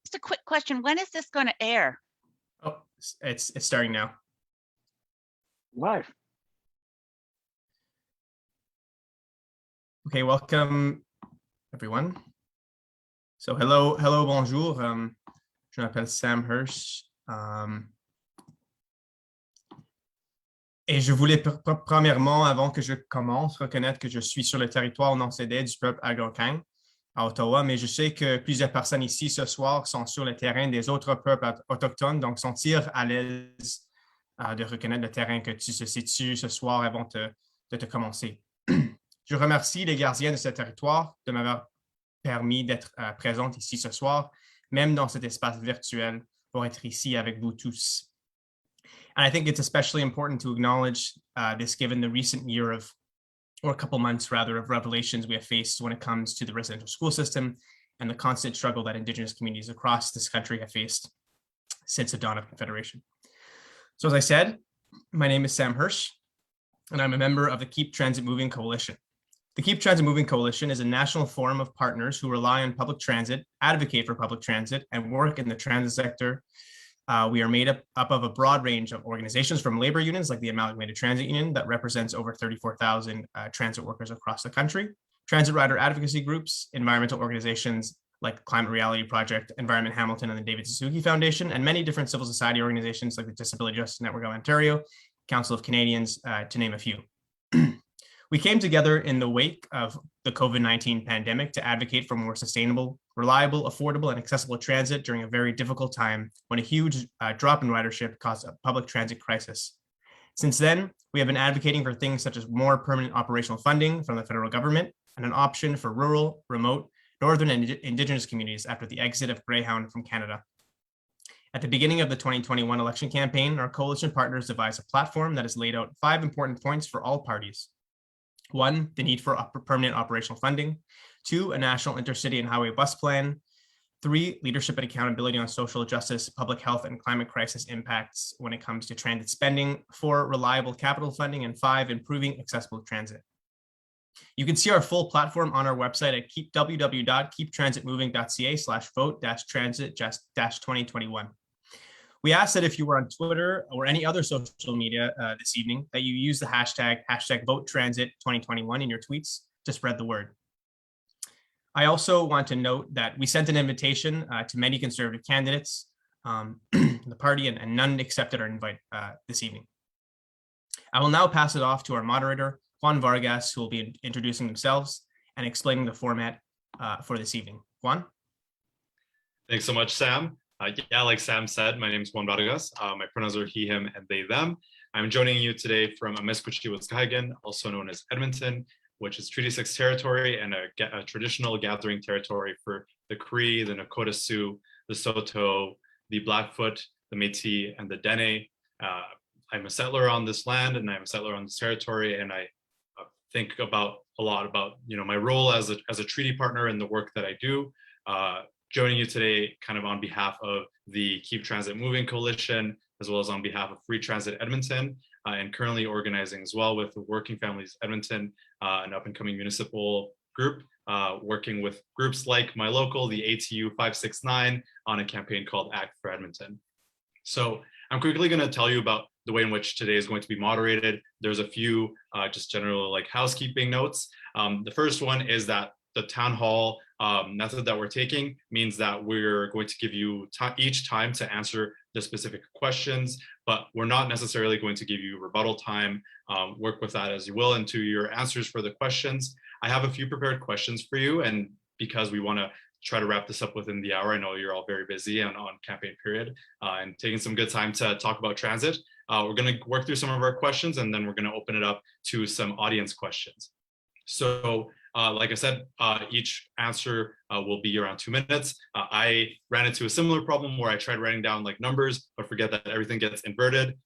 Just a quick question. When is this going to air? Oh, it's starting now. Live. Okay, welcome everyone. So hello, bonjour. Je m'appelle Sam Hirsch. Et je voulais premièrement, avant que je commence, reconnaître que je suis sur le territoire non cédé du peuple algonquin à Ottawa, mais je sais que plusieurs personnes ici ce soir sont sur le terrain des autres peuples autochtones, donc sont-ils à l'aise de reconnaître le terrain que tu se situes ce soir avant de te commencer. Je remercie les gardiens de ce territoire de m'avoir permis d'être présente ici ce soir, même dans cet espace virtuel, pour être ici avec vous tous. And I think it's especially important to acknowledge this given the recent year of, or a couple months rather, of revelations we have faced when it comes to the residential school system and the constant struggle that Indigenous communities across this country have faced since the dawn of Confederation. So as I said, my name is Sam Hirsch, and I'm a member of the Keep Transit Moving Coalition. The Keep Transit Moving Coalition is a national forum of partners who rely on public transit, advocate for public transit, and work in the transit sector. We are made up of a broad range of organizations, from labor unions like the Amalgamated Transit Union that represents over 34,000 transit workers across the country, transit rider advocacy groups, environmental organizations like Climate Reality Project, Environment Hamilton, and the David Suzuki Foundation, and many different civil society organizations like the Disability Justice Network of Ontario, Council of Canadians, to name a few. We came together in the wake of the COVID-19 pandemic to advocate for more sustainable, reliable, affordable, and accessible transit during a very difficult time when a huge drop in ridership caused a public transit crisis. Since then, we have been advocating for things such as more permanent operational funding from the federal government and an option for rural, remote, Northern and Indigenous communities after the exit of Greyhound from Canada. At the beginning of the 2021 election campaign, our coalition partners devised a platform that has laid out 5 important points for all parties. 1, the need for permanent operational funding. 2, a national intercity and highway bus plan. 3, leadership and accountability on social justice, public health, and climate crisis impacts when it comes to transit spending. 4, reliable capital funding. And 5, improving accessible transit. You can see our full platform on our website at www.keeptransitmoving.ca/vote-transit-2021. We ask that if you were on Twitter or any other social media this evening, that you use the hashtag #VoteTransit2021 in your tweets to spread the word. I also want to note that we sent an invitation to many Conservative candidates in the party, and none accepted our invite this evening. I will now pass it off to our moderator, Juan Vargas, who will be introducing themselves and explaining the format for this evening. Juan? Thanks so much, Sam. Yeah, like Sam said, my name is Juan Vargas. My pronouns are he, him, and they, them. I'm joining you today from Amiskwaciwâskahikan, also known as Edmonton, which is Treaty 6 territory and a traditional gathering territory for the Cree, the Nakota Sioux, the Saulteaux, the Blackfoot, the Métis, and the Dene. I'm a settler on this land, and I'm a settler on this territory, and I think a lot about my role as a treaty partner and the work that I do. Joining you today kind of on behalf of the Keep Transit Moving Coalition, as well as on behalf of Free Transit Edmonton, and currently organizing as well with Working Families Edmonton, an up and coming municipal group, working with groups like my local, the ATU 569, on a campaign called Act for Edmonton. So I'm quickly going to tell you about the way in which today is going to be moderated. There's a few just general housekeeping notes. The first one is that the town hall method that we're taking means that we're going to give you each time to answer the specific questions, but we're not necessarily going to give you rebuttal time. Work with that as you will into your answers for the questions. I have a few prepared questions for you, and because we want to try to wrap this up within the hour, I know you're all very busy and on campaign period and taking some good time to talk about transit. We're going to work through some of our questions, and then we're going to open it up to some audience questions. So like I said, each answer will be around 2 minutes. I ran into a similar problem where I tried writing down numbers, but forget that everything gets inverted.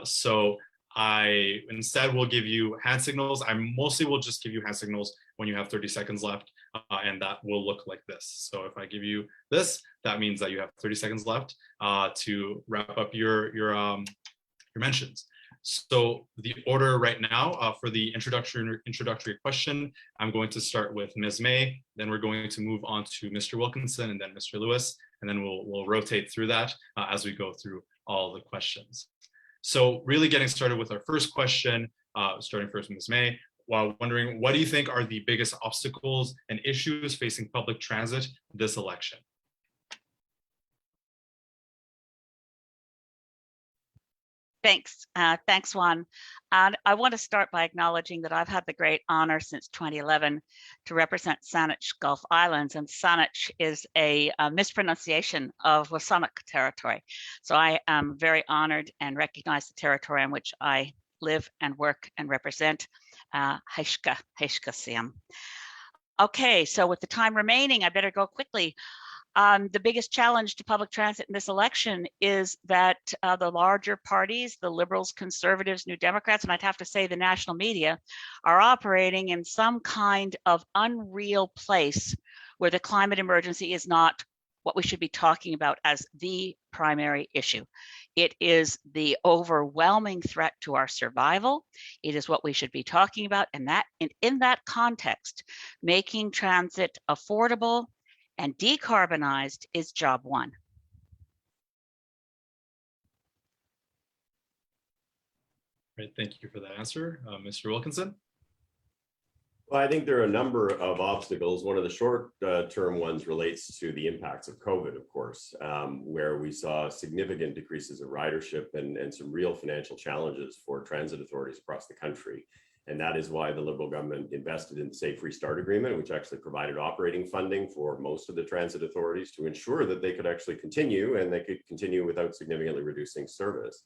So I instead will give you hand signals. I mostly will just give you hand signals when you have 30 seconds left, and that will look like this. So if I give you this, that means that you have 30 seconds left to wrap up your mentions. So the order right now for the introductory question, I'm going to start with Ms. May, then we're going to move on to Mr. Wilkinson, and then Mr. Lewis, and then we'll rotate through that as we go through all the questions. So really getting started with our first question, starting first with Ms. May, while wondering, what do you think are the biggest obstacles and issues facing public transit this election? Thanks. Thanks, Juan. And I want to start by acknowledging that I've had the great honor since 2011 to represent Saanich Gulf Islands, and Saanich is a mispronunciation of Saanich territory. So I am very honored and recognize the territory on which I live and work and represent. Haishka Siam. Okay, so with the time remaining, I better go quickly. The biggest challenge to public transit in this election is that the larger parties, the Liberals, Conservatives, New Democrats, and I'd have to say the national media, are operating in some kind of unreal place where the climate emergency is not what we should be talking about as the primary issue. It is the overwhelming threat to our survival. It is what we should be talking about, and that in that context, making transit affordable and decarbonized is job one. Great, thank you for that answer. Mr. Wilkinson? Well, I think there are a number of obstacles. One of the short-term ones relates to the impacts of COVID, of course, where we saw significant decreases in ridership and some real financial challenges for transit authorities across the country. And that is why the Liberal government invested in the Safe Restart Agreement, which actually provided operating funding for most of the transit authorities to ensure that they could actually continue, and they could continue without significantly reducing service.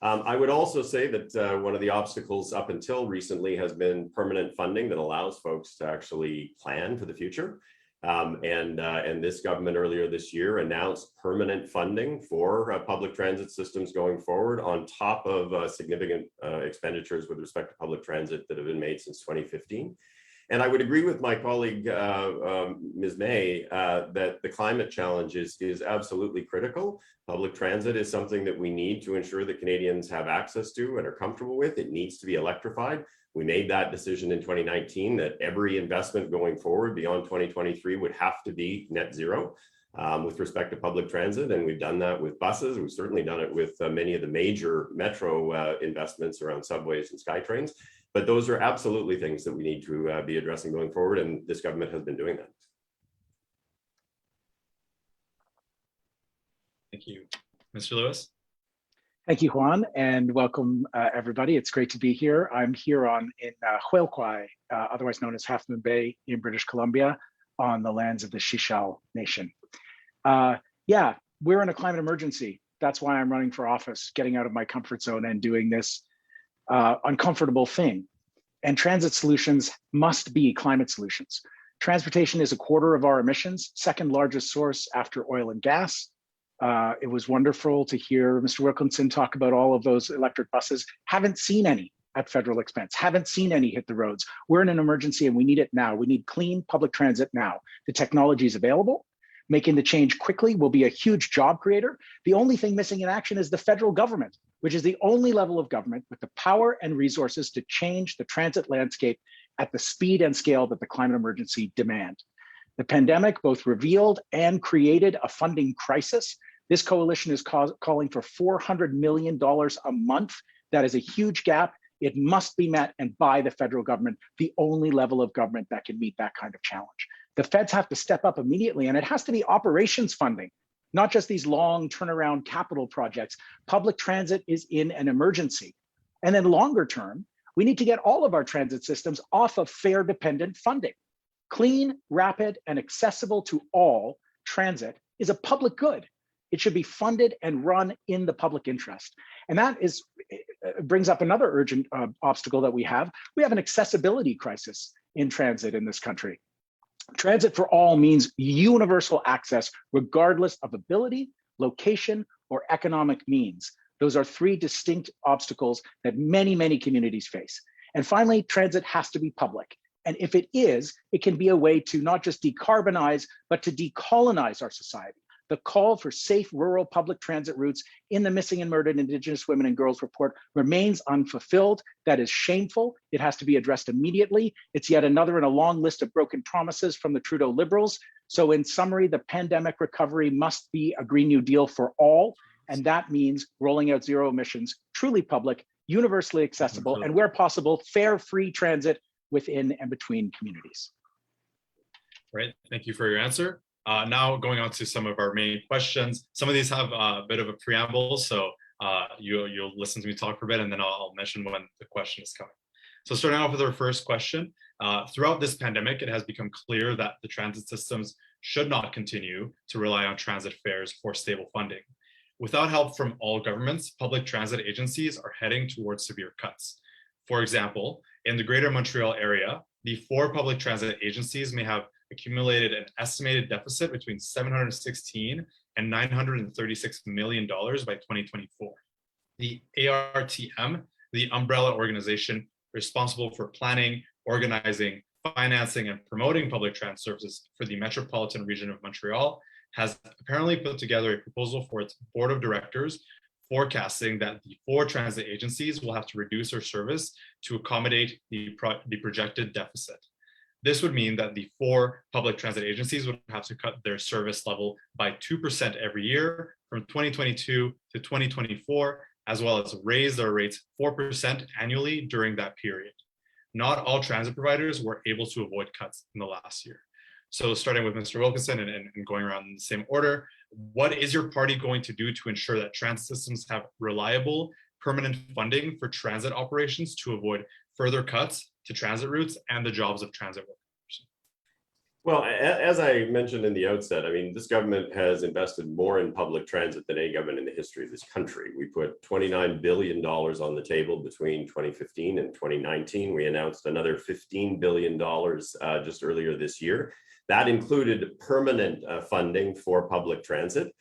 I would also say that one of the obstacles up until recently has been permanent funding that allows folks to actually plan for the future. And this government earlier this year announced permanent funding for public transit systems going forward, on top of significant expenditures with respect to public transit that have been made since 2015. And I would agree with my colleague, Ms. May, that the climate challenge is absolutely critical. Public transit is something that we need to ensure that Canadians have access to and are comfortable with. It needs to be electrified. We made that decision in 2019 that every investment going forward beyond 2023 would have to be net zero with respect to public transit. And we've done that with buses. We've certainly done it with many of the major metro investments around subways and SkyTrains. But those are absolutely things that we need to be addressing going forward. And this government has been doing that. Thank you. Mr. Lewis? Thank you, Juan, and welcome everybody. It's great to be here. I'm here in Huelquai, otherwise known as Half Moon Bay in British Columbia, on the lands of the Sisal Nation. Yeah, we're in a climate emergency. That's why I'm running for office, getting out of my comfort zone and doing this uncomfortable thing. And transit solutions must be climate solutions. Transportation is a quarter of our emissions, second largest source after oil and gas. It was wonderful to hear Mr. Wilkinson talk about all of those electric buses. Haven't seen any at federal expense, haven't seen any hit the roads. We're in an emergency and we need it now. We need clean public transit now. The technology is available. Making the change quickly will be a huge job creator. The only thing missing in action is the federal government, which is the only level of government with the power and resources to change the transit landscape at the speed and scale that the climate emergency demand. The pandemic both revealed and created a funding crisis. This coalition is calling for $400 million a month. That is a huge gap. It must be met, and by the federal government, the only level of government that can meet that kind of challenge. The feds have to step up immediately, and it has to be operations funding, not just these long turnaround capital projects. Public transit is in an emergency. And then longer term, we need to get all of our transit systems off of fare-dependent funding. Clean, rapid, and accessible to all transit is a public good. It should be funded and run in the public interest. And that brings up another urgent obstacle that we have. We have an accessibility crisis in transit in this country. Transit for all means universal access, regardless of ability, location, or economic means. Those are three distinct obstacles that many, many communities face. And finally, transit has to be public. And if it is, it can be a way to not just decarbonize, but to decolonize our society. the call for safe rural public transit routes in the Missing and Murdered Indigenous Women and Girls report remains unfulfilled. That is shameful. It has to be addressed immediately. It's yet another in a long list of broken promises from the Trudeau Liberals. So in summary, the pandemic recovery must be a Green New Deal for all. And that means rolling out zero emissions, truly public, universally accessible, and where possible, fair, free transit within and between communities. Right, thank you for your answer. Now going on to some of our main questions. Some of these have a bit of a preamble, so you'll listen to me talk for a bit, and then I'll mention when the question is coming. So starting off with our first question, throughout this pandemic, it has become clear that the transit systems should not continue to rely on transit fares for stable funding. Without help from all governments, public transit agencies are heading towards severe cuts. For example, in the Greater Montreal area, the 4 public transit agencies may have accumulated an estimated deficit between $716 and $936 million by 2024. The ARTM, the umbrella organization responsible for planning, organizing, financing, and promoting public transit services for the metropolitan region of Montreal, has apparently put together a proposal for its board of directors, forecasting that the 4 transit agencies will have to reduce their service to accommodate the projected deficit. This would mean that the 4 public transit agencies would have to cut their service level by 2% every year from 2022 to 2024, as well as raise their rates 4% annually during that period. Not all transit providers were able to avoid cuts in the last year. So starting with Mr. Wilkinson and going around in the same order, what is your party going to do to ensure that transit systems have reliable, permanent funding for transit operations to avoid further cuts to transit routes and the jobs of transit workers? Well, as I mentioned in the outset, I mean, this government has invested more in public transit than any government in the history of this country. We put $29 billion on the table between 2015 and 2019. We announced another $15 billion just earlier this year. That included permanent funding for public transit.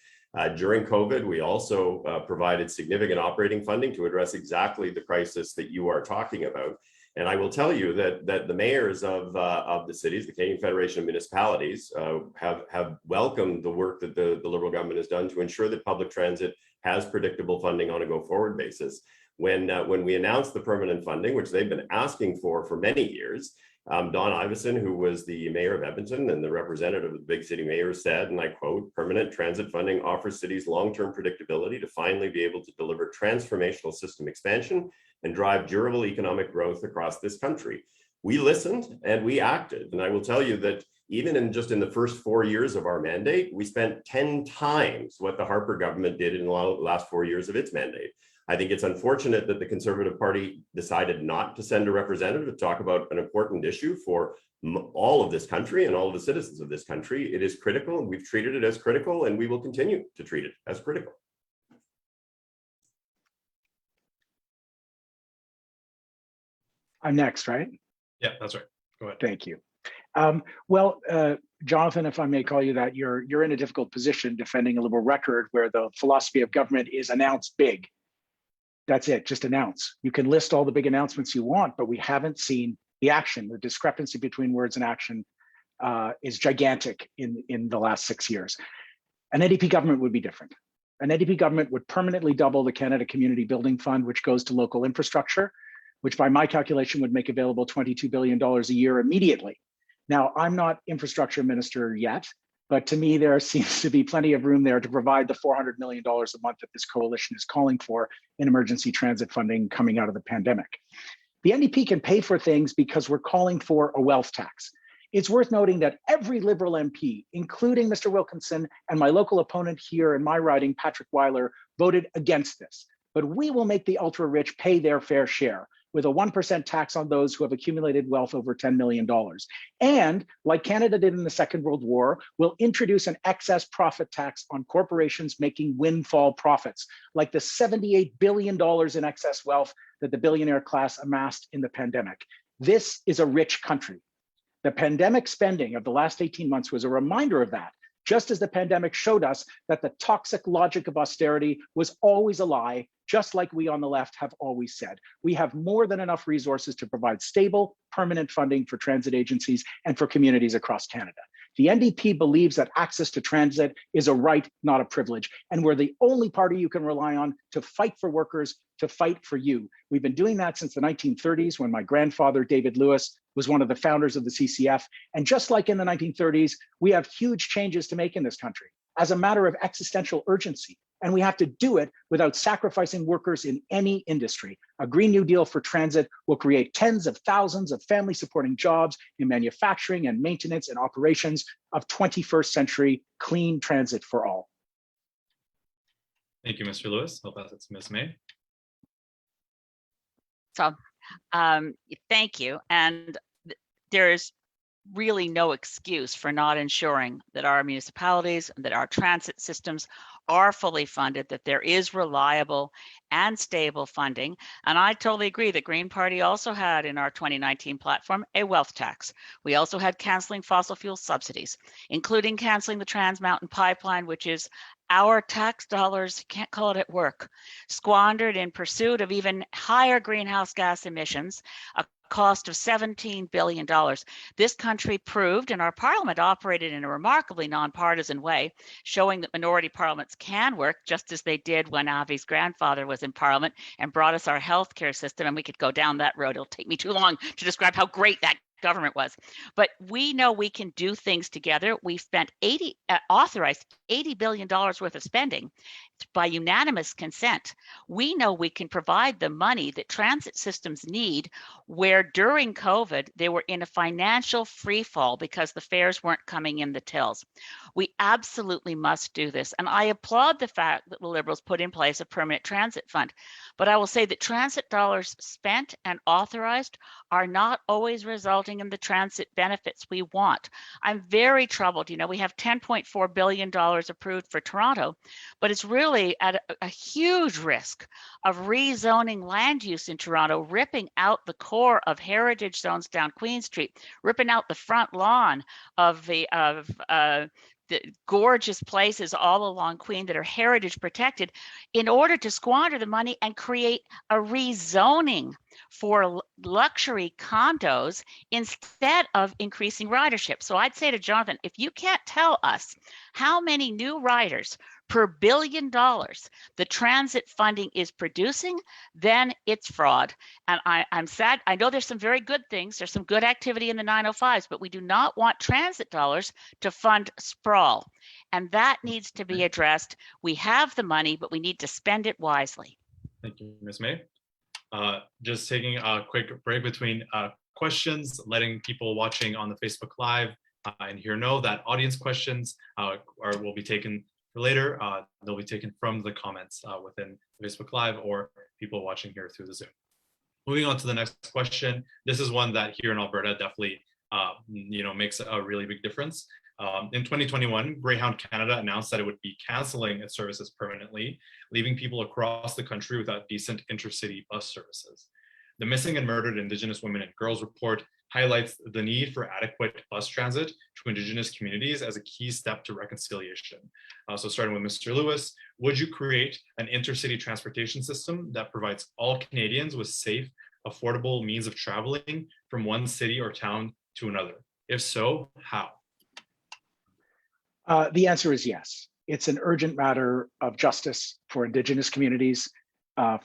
During COVID, we also provided significant operating funding to address exactly the crisis that you are talking about. And I will tell you that the mayors of the cities, the Canadian Federation of Municipalities, have welcomed the work that the Liberal government has done to ensure that public transit has predictable funding on a go-forward basis. When we announced the permanent funding, which they've been asking for many years, Don Iveson, who was the mayor of Edmonton and the representative of the big city mayors, said, and I quote, "Permanent transit funding offers cities long-term predictability to finally be able to deliver transformational system expansion and drive durable economic growth across this country." We listened and we acted. And I will tell you that even in the first 4 years of our mandate, we spent 10 times what the Harper government did in the last 4 years of its mandate. I think it's unfortunate that the Conservative Party decided not to send a representative to talk about an important issue for all of this country and all of the citizens of this country. It is critical, and we've treated it as critical, and we will continue to treat it as critical. I'm next, right? Yeah, that's right. Go ahead. Thank you. Jonathan, if I may call you that, you're in a difficult position defending a Liberal record where the philosophy of government is announce big. That's it, just announce. You can list all the big announcements you want, but we haven't seen the action. The discrepancy between words and action is gigantic in the last 6 years. An NDP government would be different. An NDP government would permanently double the Canada Community Building Fund, which goes to local infrastructure, which by my calculation would make available $22 billion a year immediately. Now, I'm not infrastructure minister yet, but to me, there seems to be plenty of room there to provide the $400 million a month that this coalition is calling for in emergency transit funding coming out of the pandemic. The NDP can pay for things because we're calling for a wealth tax. It's worth noting that every Liberal MP, including Mr. Wilkinson and my local opponent here in my riding, Patrick Weiler, voted against this. But we will make the ultra-rich pay their fair share with a 1% tax on those who have accumulated wealth over $10 million. And like Canada did in the Second World War, we'll introduce an excess profit tax on corporations making windfall profits, like the $78 billion in excess wealth that the billionaire class amassed in the pandemic. This is a rich country. The pandemic spending of the last 18 months was a reminder of that, just as the pandemic showed us that the toxic logic of austerity was always a lie, just like we on the left have always said. We have more than enough resources to provide stable, permanent funding for transit agencies and for communities across Canada. The NDP believes that access to transit is a right, not a privilege. And we're the only party you can rely on to fight for workers, to fight for you. We've been doing that since the 1930s when my grandfather, David Lewis, was one of the founders of the CCF. And just like in the 1930s, we have huge changes to make in this country as a matter of existential urgency. And we have to do it without sacrificing workers in any industry. A Green New Deal for transit will create tens of thousands of family supporting jobs in manufacturing and maintenance and operations of 21st century clean transit for all. Thank you, Mr. Lewis. I'll pass it to Ms. May. So thank you. And there's really no excuse for not ensuring that our municipalities, that our transit systems are fully funded, that there is reliable and stable funding. And I totally agree. The Green Party also had in our 2019 platform a wealth tax. We also had canceling fossil fuel subsidies, including canceling the Trans Mountain Pipeline, which is our tax dollars, can't call it at work, squandered in pursuit of even higher greenhouse gas emissions, a cost of $17 billion. This country proved, and our parliament operated in a remarkably nonpartisan way, showing that minority parliaments can work, just as they did when Avi's grandfather was in parliament and brought us our healthcare system. And we could go down that road. It'll take me too long to describe how great that government was. But we know we can do things together. We spent authorized $80 billion worth of spending by unanimous consent. We know we can provide the money that transit systems need, where during COVID, they were in a financial free fall because the fares weren't coming in the tills. We absolutely must do this. And I applaud the fact that the Liberals put in place a permanent transit fund. But I will say that transit dollars spent and authorized are not always resulting in the transit benefits we want. I'm very troubled. You know, we have $10.4 billion approved for Toronto, but it's really at a huge risk of rezoning land use in Toronto, ripping out the core of heritage zones down Queen Street, ripping out the front lawn of the gorgeous places all along Queen that are heritage protected, in order to squander the money and create a rezoning for luxury condos instead of increasing ridership. So I'd say to Jonathan, if you can't tell us how many new riders per $1 billion the transit funding is producing, then it's fraud. And I'm sad. I know there's some very good things. There's some good activity in the 905s, but we do not want transit dollars to fund sprawl. And that needs to be addressed. We have the money, but we need to spend it wisely. Thank you, Ms. May. Just taking a quick break between questions, letting people watching on the Facebook Live and here know that audience questions will be taken for later. They'll be taken from the comments within Facebook Live or people watching here through the Zoom. Moving on to the next question. This is one that here in Alberta definitely makes a really big difference. In 2021, Greyhound Canada announced that it would be canceling its services permanently, leaving people across the country without decent intercity bus services. The Missing and Murdered Indigenous Women and Girls report highlights the need for adequate bus transit to Indigenous communities as a key step to reconciliation. So starting with Mr. Lewis, would you create an intercity transportation system that provides all Canadians with safe, affordable means of traveling from one city or town to another? If so, how? The answer is yes. It's an urgent matter of justice for Indigenous communities,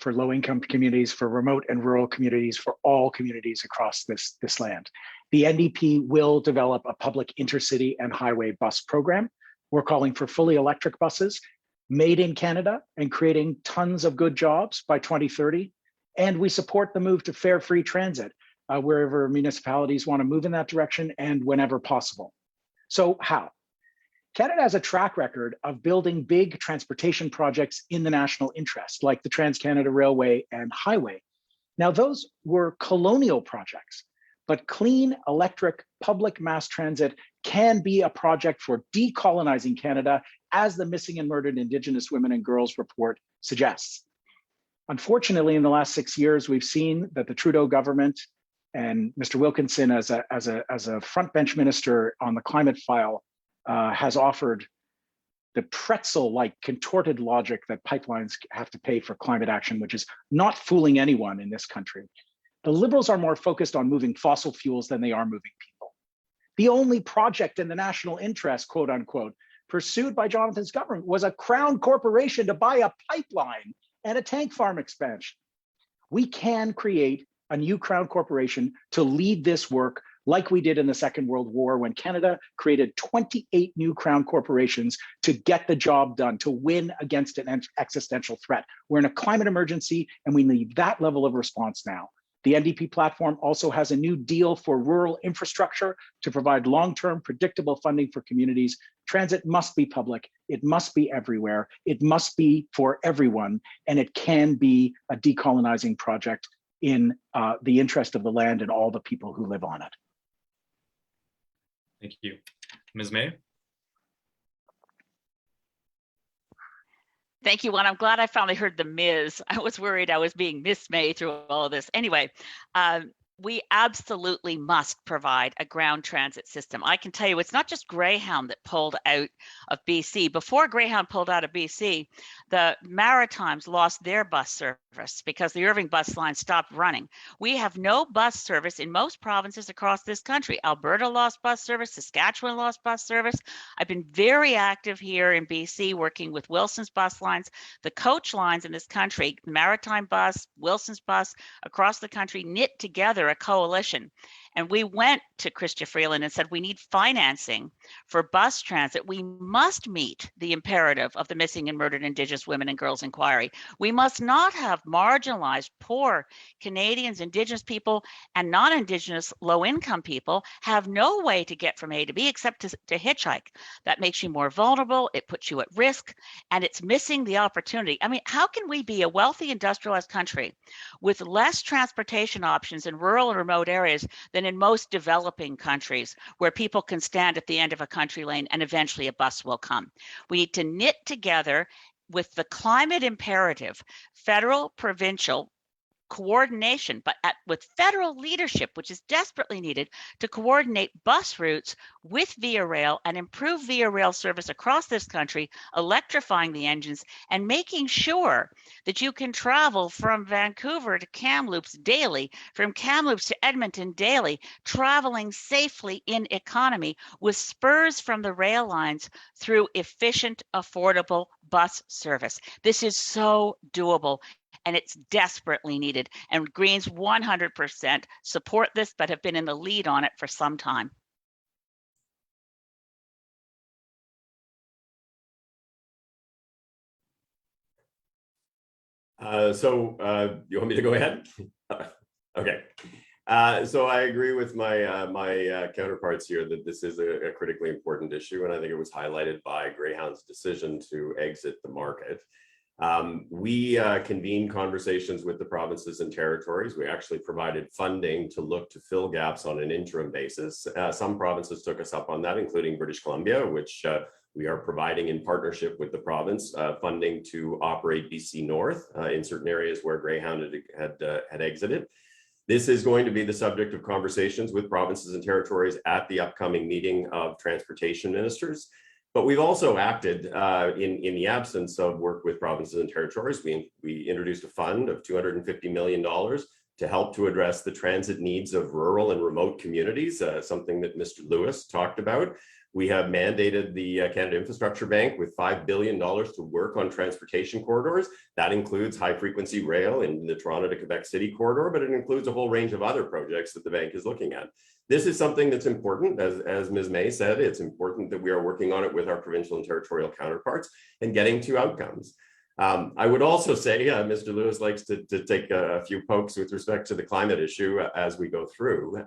for low-income communities, for remote and rural communities, for all communities across this land. The NDP will develop a public intercity and highway bus program. We're calling for fully electric buses made in Canada and creating tons of good jobs by 2030. And we support the move to fare-free transit wherever municipalities want to move in that direction and whenever possible. So how? Canada has a track record of building big transportation projects in the national interest, like the Trans-Canada Railway and Highway. Now, those were colonial projects, but clean electric public mass transit can be a project for decolonizing Canada, as the Missing and Murdered Indigenous Women and Girls report suggests. Unfortunately, in the last 6 years, we've seen that the Trudeau government and Mr. Wilkinson as a front bench minister on the climate file has offered the pretzel-like contorted logic that pipelines have to pay for climate action, which is not fooling anyone in this country. The Liberals are more focused on moving fossil fuels than they are moving people. The only project in the national interest, quote unquote, pursued by Jonathan's government was a crown corporation to buy a pipeline and a tank farm expansion. We can create a new crown corporation to lead this work like we did in the Second World War when Canada created 28 new crown corporations to get the job done, to win against an existential threat. We're in a climate emergency and we need that level of response now. The NDP platform also has a new deal for rural infrastructure to provide long-term predictable funding for communities. Transit must be public, it must be everywhere, it must be for everyone, and it can be a decolonizing project in the interest of the land and all the people who live on it. Thank you. Ms. May? Thank you, Juan. I'm glad I finally heard the Ms. I was worried I was being Miss May through all of this. Anyway, we absolutely must provide a ground transit system. I can tell you, it's not just Greyhound that pulled out of BC. Before Greyhound pulled out of BC, the Maritimes lost their bus service because the Irving bus line stopped running. We have no bus service in most provinces across this country. Alberta lost bus service, Saskatchewan lost bus service. I've been very active here in BC working with Wilson's bus lines, the coach lines in this country, Maritime bus, Wilson's bus, across the country knit together a coalition. And we went to Chrystia Freeland and said, we need financing for bus transit. We must meet the imperative of the Missing and Murdered Indigenous Women and Girls Inquiry. We must not have marginalized, poor Canadians, Indigenous people, and non-Indigenous low-income people have no way to get from A to B except to hitchhike. That makes you more vulnerable, it puts you at risk, and it's missing the opportunity. I mean, how can we be a wealthy, industrialized country with less transportation options in rural and remote areas than in most developing countries where people can stand at the end of a country lane and eventually a bus will come? We need to knit together with the climate imperative, federal, provincial coordination, but with federal leadership, which is desperately needed to coordinate bus routes with Via Rail and improve Via Rail service across this country, electrifying the engines and making sure that you can travel from Vancouver to Kamloops daily, from Kamloops to Edmonton daily, traveling safely in economy with spurs from the rail lines through efficient, affordable bus service. This is so doable, and it's desperately needed. And Greens 100% support this, but have been in the lead on it for some time. You want me to go ahead? Okay. So I agree with my counterparts here that this is a critically important issue, and I think it was highlighted by Greyhound's decision to exit the market. We convened conversations with the provinces and territories. We actually provided funding to look to fill gaps on an interim basis. Some provinces took us up on that, including British Columbia, which we are providing in partnership with the province funding to operate BC North in certain areas where Greyhound had exited. This is going to be the subject of conversations with provinces and territories at the upcoming meeting of transportation ministers. But we've also acted in the absence of work with provinces and territories. We introduced a fund of $250 million to help to address the transit needs of rural and remote communities, something that Mr. Lewis talked about. We have mandated the Canada Infrastructure Bank with $5 billion to work on transportation corridors. That includes high-frequency rail in the Toronto to Quebec City corridor, but it includes a whole range of other projects that the bank is looking at. This is something that's important, as Ms. May said. It's important that we are working on it with our provincial and territorial counterparts and getting to outcomes. I would also say Mr. Lewis likes to take a few pokes with respect to the climate issue as we go through.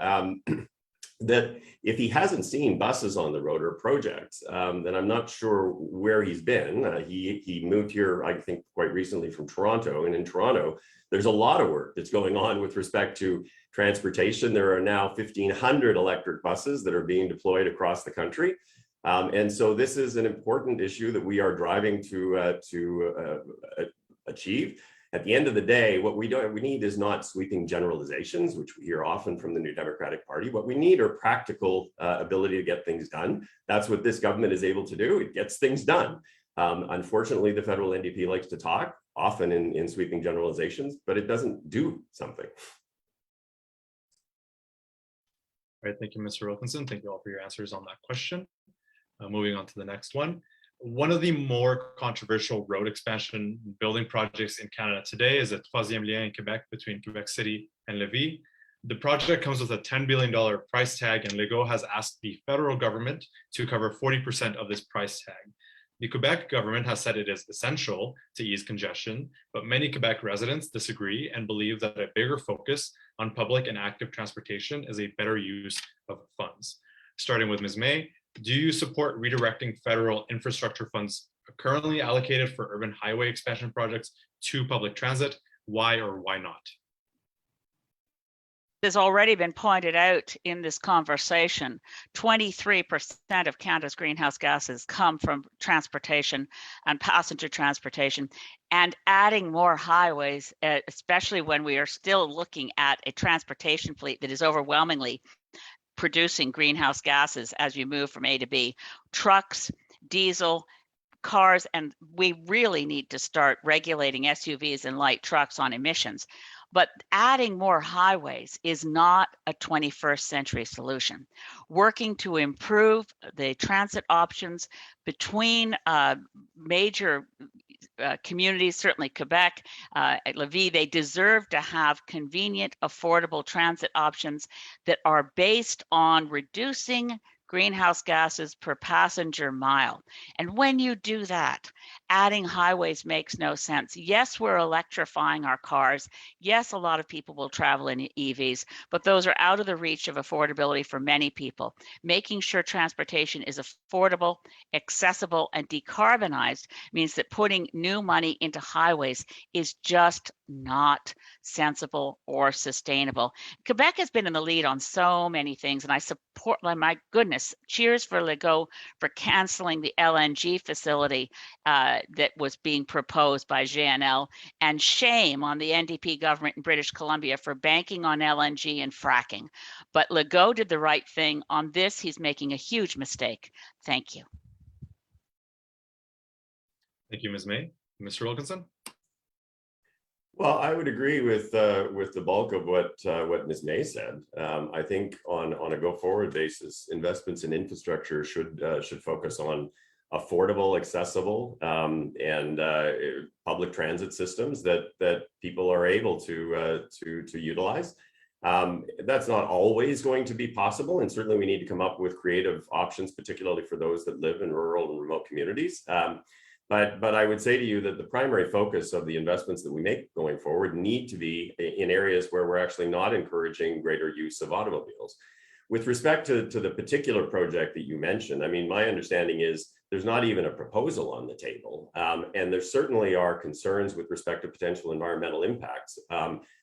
That if he hasn't seen buses on the road or projects, then I'm not sure where he's been. He moved here, I think, quite recently from Toronto, and in Toronto, there's a lot of work that's going on with respect to transportation. There are now 1,500 electric buses that are being deployed across the country. And so this is an important issue that we are driving to achieve. At the end of the day, what we need is not sweeping generalizations, which we hear often from the New Democratic Party. What we need are practical ability to get things done. That's what this government is able to do. It gets things done. Unfortunately, the federal NDP likes to talk, often in sweeping generalizations, but it doesn't do something. All right, thank you, Mr. Wilkinson. Thank you all for your answers on that question. Moving on to the next one. One of the more controversial road expansion building projects in Canada today is the Troisième Lien in Quebec between Quebec City and Lévis. The project comes with a $10 billion price tag, and Legault has asked the federal government to cover 40% of this price tag. The Quebec government has said it is essential to ease congestion, but many Quebec residents disagree and believe that a bigger focus on public and active transportation is a better use of funds. Starting with Ms. May, do you support redirecting federal infrastructure funds currently allocated for urban highway expansion projects to public transit? Why or why not? Has already been pointed out in this conversation, 23% of Canada's greenhouse gases come from transportation and passenger transportation, and adding more highways, especially when we are still looking at a transportation fleet that is overwhelmingly producing greenhouse gases as you move from A to B, trucks, diesel, cars, and we really need to start regulating SUVs and light trucks on emissions. But adding more highways is not a 21st century solution. Working to improve the transit options between major communities, certainly Quebec, Lévis, they deserve to have convenient, affordable transit options that are based on reducing greenhouse gases per passenger mile. And when you do that, adding highways makes no sense. Yes, we're electrifying our cars. Yes, a lot of people will travel in EVs, but those are out of the reach of affordability for many people. Making sure transportation is affordable, accessible, and decarbonized means that putting new money into highways is just not sensible or sustainable. Quebec has been in the lead on so many things, and I support, my goodness, cheers for Legault for canceling the LNG facility that was being proposed by GNL, and shame on the NDP government in British Columbia for banking on LNG and fracking. But Legault did the right thing. On this, he's making a huge mistake. Thank you. Thank you, Ms. May. Mr. Wilkinson? Well, I would agree with the bulk of what Ms. May said. I think on a go-forward basis, investments in infrastructure should focus on affordable, accessible, and public transit systems that people are able to utilize. That's not always going to be possible, and certainly we need to come up with creative options, particularly for those that live in rural and remote communities. But I would say to you that the primary focus of the investments that we make going forward need to be in areas where we're actually not encouraging greater use of automobiles. With respect to the particular project that you mentioned, I mean, my understanding is there's not even a proposal on the table. And there certainly are concerns with respect to potential environmental impacts.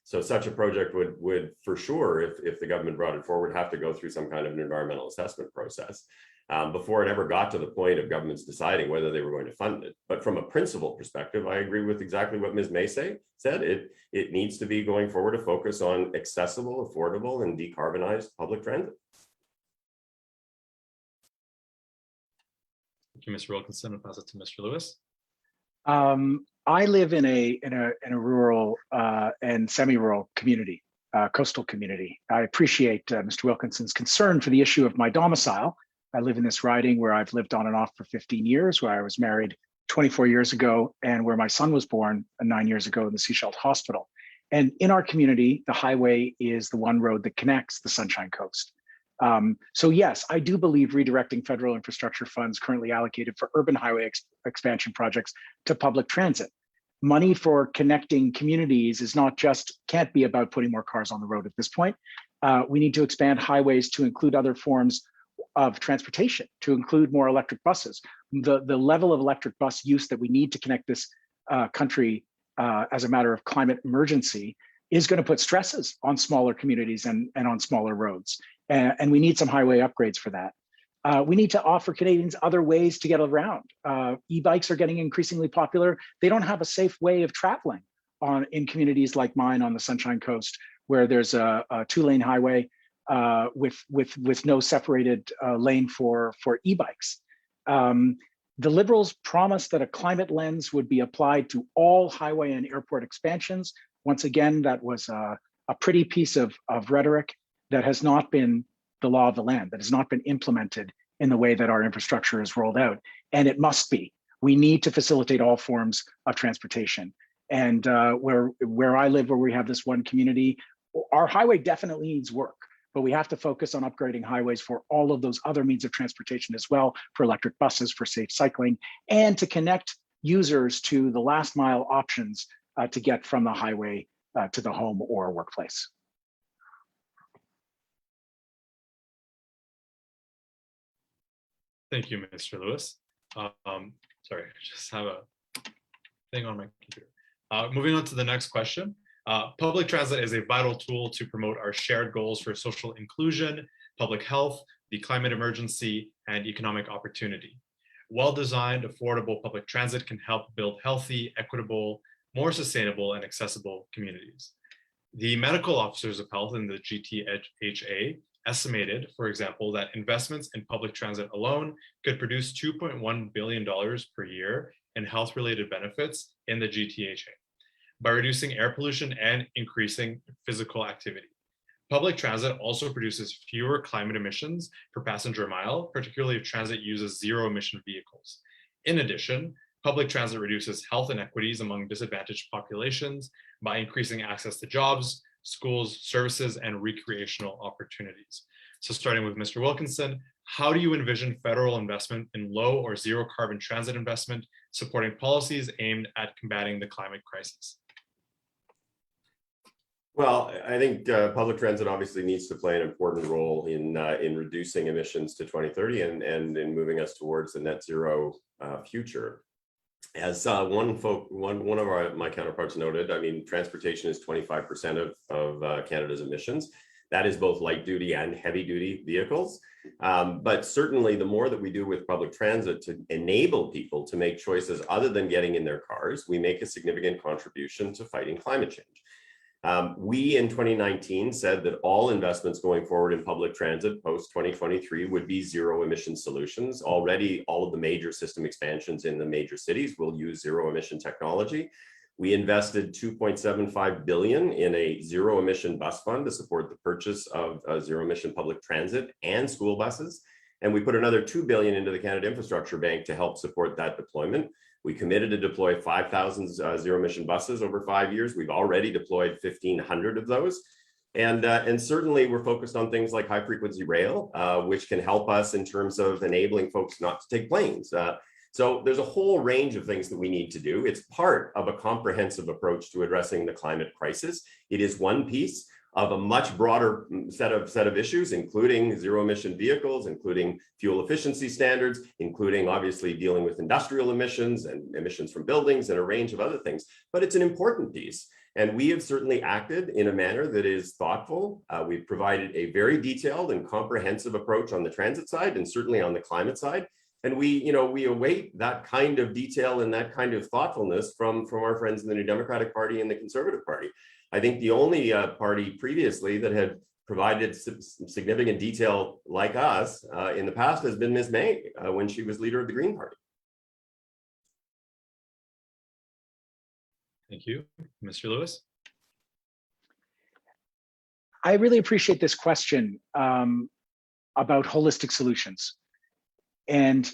So such a project would for sure, if the government brought it forward, have to go through some kind of an environmental assessment process before it ever got to the point of governments deciding whether they were going to fund it. But from a principle perspective, I agree with exactly what Ms. May said. It needs to be going forward to focus on accessible, affordable, and decarbonized public transit. Thank you, Mr. Wilkinson. I'll pass it to Mr. Lewis. I live in a rural and semi-rural community, coastal community. I appreciate Mr. Wilkinson's concern for the issue of my domicile. I live in this riding where I've lived on and off for 15 years, where I was married 24 years ago, and where my son was born 9 years ago in the Sechelt Hospital. And in our community, the highway is the one road that connects the Sunshine Coast. So yes, I do believe redirecting federal infrastructure funds currently allocated for urban highway expansion projects to public transit. Money for connecting communities is not just, can't be about putting more cars on the road at this point. We need to expand highways to include other forms of transportation, to include more electric buses. The level of electric bus use that we need to connect this country as a matter of climate emergency is going to put stresses on smaller communities and on smaller roads. And we need some highway upgrades for that. We need to offer Canadians other ways to get around. E-bikes are getting increasingly popular. They don't have a safe way of traveling in communities like mine on the Sunshine Coast, where there's a two-lane highway with no separated lane for e-bikes. The Liberals promised that a climate lens would be applied to all highway and airport expansions. Once again, that was a pretty piece of rhetoric that has not been the law of the land, that has not been implemented in the way that our infrastructure is rolled out. And it must be. We need to facilitate all forms of transportation. And where I live, where we have this one community, our highway definitely needs work, but we have to focus on upgrading highways for all of those other means of transportation as well, for electric buses, for safe cycling, and to connect users to the last mile options to get from the highway to the home or workplace. Thank you, Mr. Lewis. Sorry, I just have a thing on my computer. Moving on to the next question. Public transit is a vital tool to promote our shared goals for social inclusion, public health, the climate emergency, and economic opportunity. Well-designed, affordable public transit can help build healthy, equitable, more sustainable, and accessible communities. The medical officers of health in the GTHA estimated, for example, that investments in public transit alone could produce $2.1 billion per year in health-related benefits in the GTHA by reducing air pollution and increasing physical activity. Public transit also produces fewer climate emissions per passenger mile, particularly if transit uses zero-emission vehicles. In addition, public transit reduces health inequities among disadvantaged populations by increasing access to jobs, schools, services, and recreational opportunities. So starting with Mr. Wilkinson, how do you envision federal investment in low or zero carbon transit investment supporting policies aimed at combating the climate crisis? Well, I think public transit obviously needs to play an important role in reducing emissions to 2030 and in moving us towards the net zero future. As one of my counterparts noted, I mean, transportation is 25% of Canada's emissions. That is both light duty and heavy duty vehicles. But certainly the more that we do with public transit to enable people to make choices other than getting in their cars, we make a significant contribution to fighting climate change. We in 2019 said that all investments going forward in public transit post 2023 would be zero emission solutions. Already, all of the major system expansions in the major cities will use zero emission technology. We invested $2.75 billion in a zero emission bus fund to support the purchase of zero emission public transit and school buses. And we put another $2 billion into the Canada Infrastructure Bank to help support that deployment. We committed to deploy 5,000 zero-emission buses over 5 years. We've already deployed 1,500 of those. And certainly we're focused on things like high-frequency rail, which can help us in terms of enabling folks not to take planes. So there's a whole range of things that we need to do. It's part of a comprehensive approach to addressing the climate crisis. It is one piece of a much broader set of issues, including zero-emission vehicles, including fuel efficiency standards, including obviously dealing with industrial emissions and emissions from buildings and a range of other things. But it's an important piece. And we have certainly acted in a manner that is thoughtful. We've provided a very detailed and comprehensive approach on the transit side and certainly on the climate side. And we await that kind of detail and that kind of thoughtfulness from our friends in the New Democratic Party and the Conservative Party. I think the only party previously that had provided significant detail like us in the past has been Ms. May when she was leader of the Green Party. Thank you. Mr. Lewis? I really appreciate this question about holistic solutions. And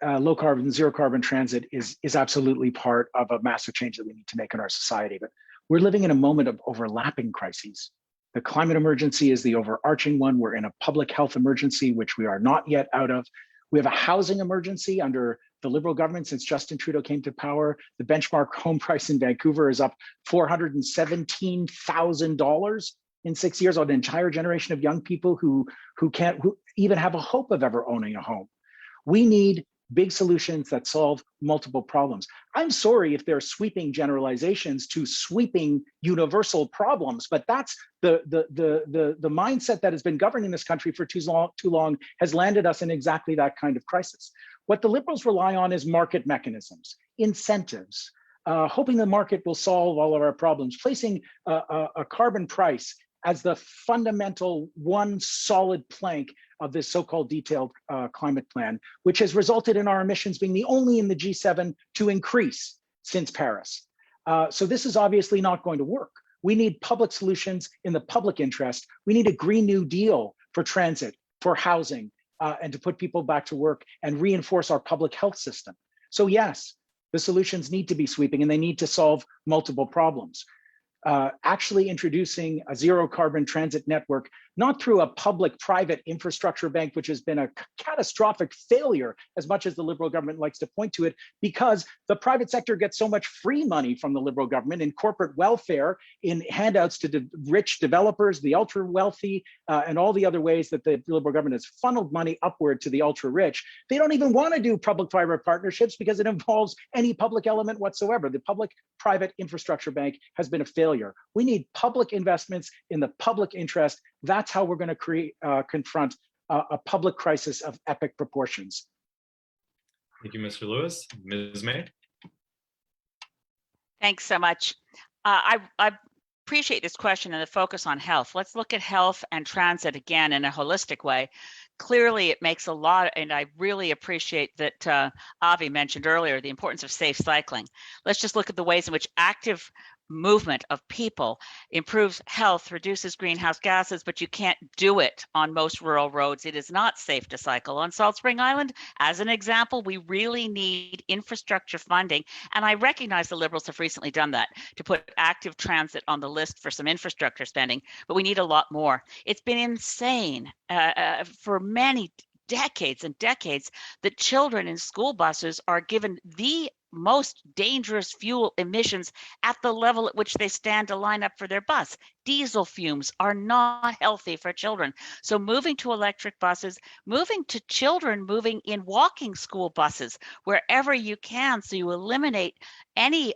low carbon, zero carbon transit is absolutely part of a massive change that we need to make in our society. But we're living in a moment of overlapping crises. The climate emergency is the overarching one. We're in a public health emergency, which we are not yet out of. We have a housing emergency under the Liberal government since Justin Trudeau came to power. The benchmark home price in Vancouver is up $417,000 in 6 years on an entire generation of young people who can't even have a hope of ever owning a home. We need big solutions that solve multiple problems. I'm sorry if there are sweeping generalizations to sweeping universal problems, but that's the mindset that has been governing this country for too long has landed us in exactly that kind of crisis. What the Liberals rely on is market mechanisms, incentives, hoping the market will solve all of our problems, placing a carbon price as the fundamental one solid plank of this so-called detailed climate plan, which has resulted in our emissions being the only in the G7 to increase since Paris. So this is obviously not going to work. We need public solutions in the public interest. We need a Green New Deal for transit, for housing, and to put people back to work and reinforce our public health system. So yes, the solutions need to be sweeping and they need to solve multiple problems. Actually introducing a zero carbon transit network, not through a public-private infrastructure bank, which has been a catastrophic failure, as much as the Liberal government likes to point to it, because the private sector gets so much free money from the Liberal government in corporate welfare, in handouts to rich developers, the ultra wealthy, and all the other ways that the Liberal government has funneled money upward to the ultra rich. They don't even want to do public-private partnerships because it involves any public element whatsoever. The public-private infrastructure bank has been a failure. We need public investments in the public interest. That's how we're going to confront a public crisis of epic proportions. Thank you, Mr. Lewis. Ms. May. Thanks so much. I appreciate this question and the focus on health. Let's look at health and transit again in a holistic way. Clearly, it makes a lot, and I really appreciate that Avi mentioned earlier the importance of safe cycling. Let's just look at the ways in which active movement of people improves health, reduces greenhouse gases, but you can't do it on most rural roads. It is not safe to cycle. On Salt Spring Island, as an example, we really need infrastructure funding. And I recognize the Liberals have recently done that to put active transit on the list for some infrastructure spending, but we need a lot more. It's been insane for many decades and decades that children in school buses are given the most dangerous fuel emissions at the level at which they stand to line up for their bus. Diesel fumes are not healthy for children. So moving to electric buses, moving to children moving in walking school buses wherever you can, so you eliminate any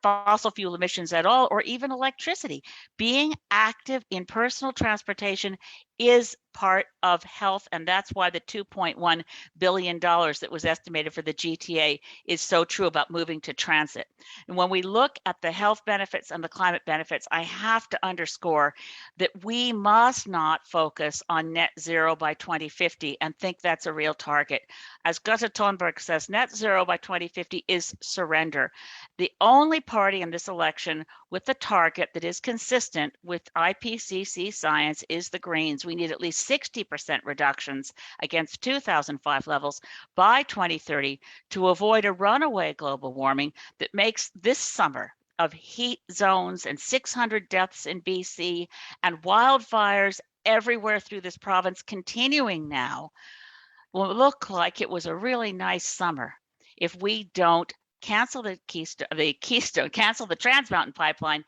fossil fuel emissions at all, or even electricity. Being active in personal transportation is part of health, and that's why the $2.1 billion that was estimated for the GTA is so true about moving to transit. And when we look at the health benefits and the climate benefits, I have to underscore that we must not focus on net zero by 2050 and think that's a real target. As Greta Thunberg says, net zero by 2050 is surrender. The only party in this election with the target that is consistent with IPCC science is the Greens. We need at least 60% reductions against 2005 levels by 2030 to avoid a runaway global warming that makes this summer of heat zones and 600 deaths in BC and wildfires everywhere through this province continuing now will look like it was a really nice summer if we don't cancel cancel the Trans Mountain Pipeline,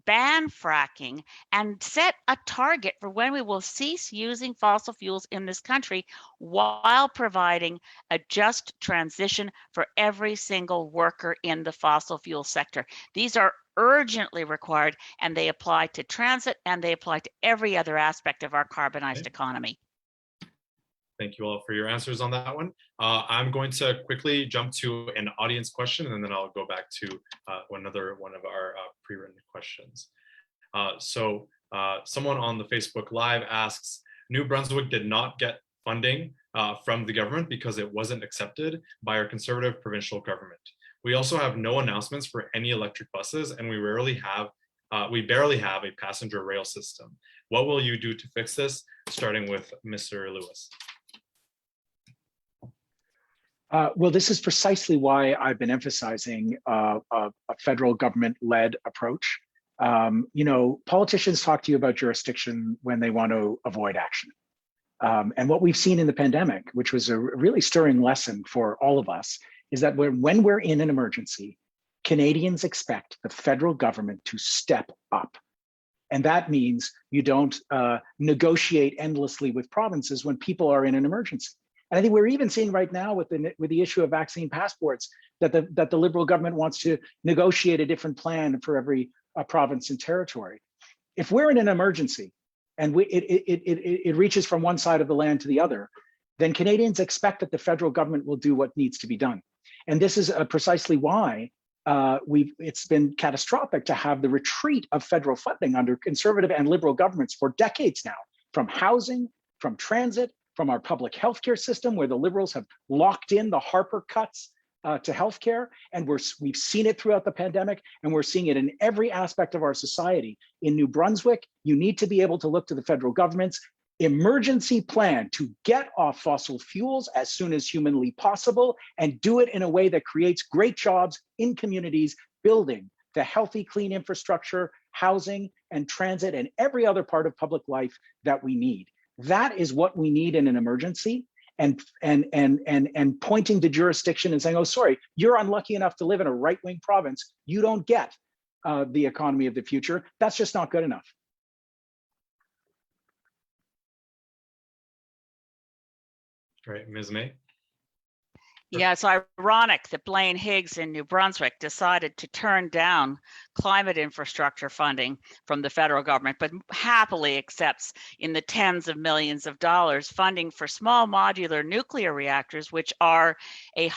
ban fracking, and set a target for when we will cease using fossil fuels in this country while providing a just transition for every single worker in the fossil fuel sector. These are urgently required, and they apply to transit and they apply to every other aspect of our carbonized economy. Thank you all for your answers on that one. I'm going to quickly jump to an audience question, and then I'll go back to another one of our pre-written questions. Someone on the Facebook Live asks, New Brunswick did not get funding from the government because it wasn't accepted by our Conservative provincial government. We also have no announcements for any electric buses, and we barely have a passenger rail system. What will you do to fix this? Starting with Mr. Lewis. Well, this is precisely why I've been emphasizing a federal government-led approach. Politicians talk to you about jurisdiction when they want to avoid action. And what we've seen in the pandemic, which was a really stirring lesson for all of us, is that when we're in an emergency, Canadians expect the federal government to step up. And that means you don't negotiate endlessly with provinces when people are in an emergency. And I think we're even seeing right now with the issue of vaccine passports that the Liberal government wants to negotiate a different plan for every province and territory. If we're in an emergency and it reaches from one side of the land to the other, then Canadians expect that the federal government will do what needs to be done. And this is precisely why it's been catastrophic to have the retreat of federal funding under Conservative and Liberal governments for decades now, from housing, from transit, from our public healthcare system, where the Liberals have locked in the Harper cuts to healthcare, and we've seen it throughout the pandemic, and we're seeing it in every aspect of our society. In New Brunswick, you need to be able to look to the federal governments emergency plan to get off fossil fuels as soon as humanly possible and do it in a way that creates great jobs in communities, building the healthy, clean infrastructure, housing and transit and every other part of public life that we need. That is what we need in an emergency. And pointing to jurisdiction and saying, oh, sorry, you're unlucky enough to live in a right-wing province, you don't get the economy of the future. That's just not good enough. Great, Ms. May. Yeah, it's ironic that Blaine Higgs in New Brunswick decided to turn down climate infrastructure funding from the federal government, but happily accepts in the tens of millions of dollars funding for small modular nuclear reactors, which are a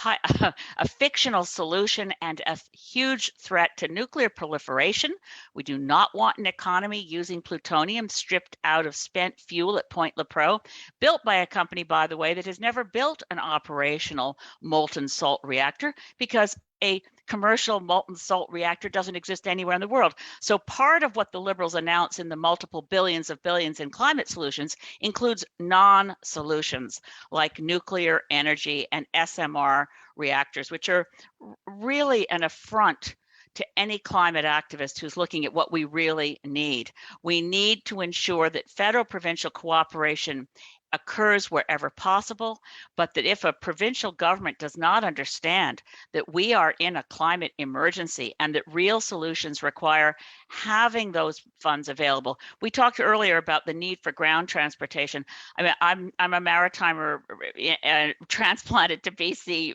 fictional solution and a huge threat to nuclear proliferation. We do not want an economy using plutonium stripped out of spent fuel at Point Lepreau, built by a company, by the way, that has never built an operational molten salt reactor because a commercial molten salt reactor doesn't exist anywhere in the world. So part of what the Liberals announce in the multiple billions in climate solutions includes non-solutions like nuclear energy and SMR reactors, which are really an affront to any climate activist who's looking at what we really need. We need to ensure that federal provincial cooperation occurs wherever possible, but that if a provincial government does not understand that we are in a climate emergency and that real solutions require having those funds available. We talked earlier about the need for ground transportation. I mean, I'm a maritimer transplanted to BC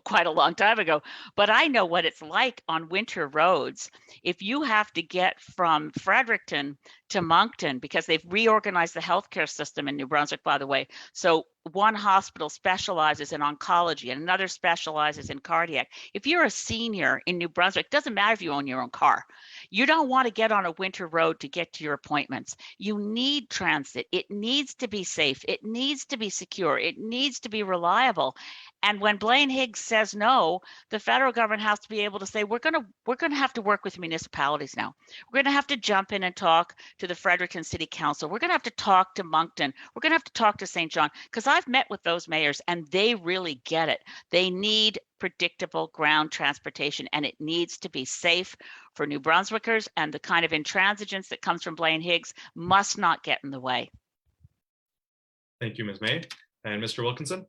quite a long time ago, but I know what it's like on winter roads. If you have to get from Fredericton to Moncton, because they've reorganized the healthcare system in New Brunswick, by the way. So one hospital specializes in oncology and another specializes in cardiac. If you're a senior in New Brunswick, it doesn't matter if you own your own car. You don't want to get on a winter road to get to your appointments. You need transit. It needs to be safe. It needs to be secure. It needs to be reliable. And when Blaine Higgs says no, the federal government has to be able to say, we're going to have to work with municipalities now. We're going to have to jump in and talk to the Fredericton City Council. We're going to have to talk to Moncton. We're going to have to talk to St. John, because I've met with those mayors and they really get it. They need predictable ground transportation and it needs to be safe for New Brunswickers, and the kind of intransigence that comes from Blaine Higgs must not get in the way. Thank you, Ms. May. And Mr. Wilkinson?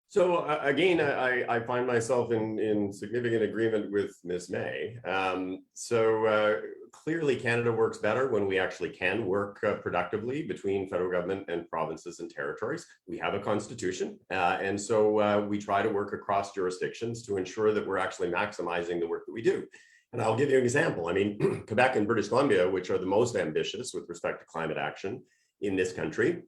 So again, I find myself in significant agreement with Ms. May. Clearly Canada works better when we actually can work productively between federal government and provinces and territories. We have a constitution, and so we try to work across jurisdictions to ensure that we're actually maximizing the work that we do. And I'll give you an example. I mean, Quebec and British Columbia, which are the most ambitious with respect to climate action in this country,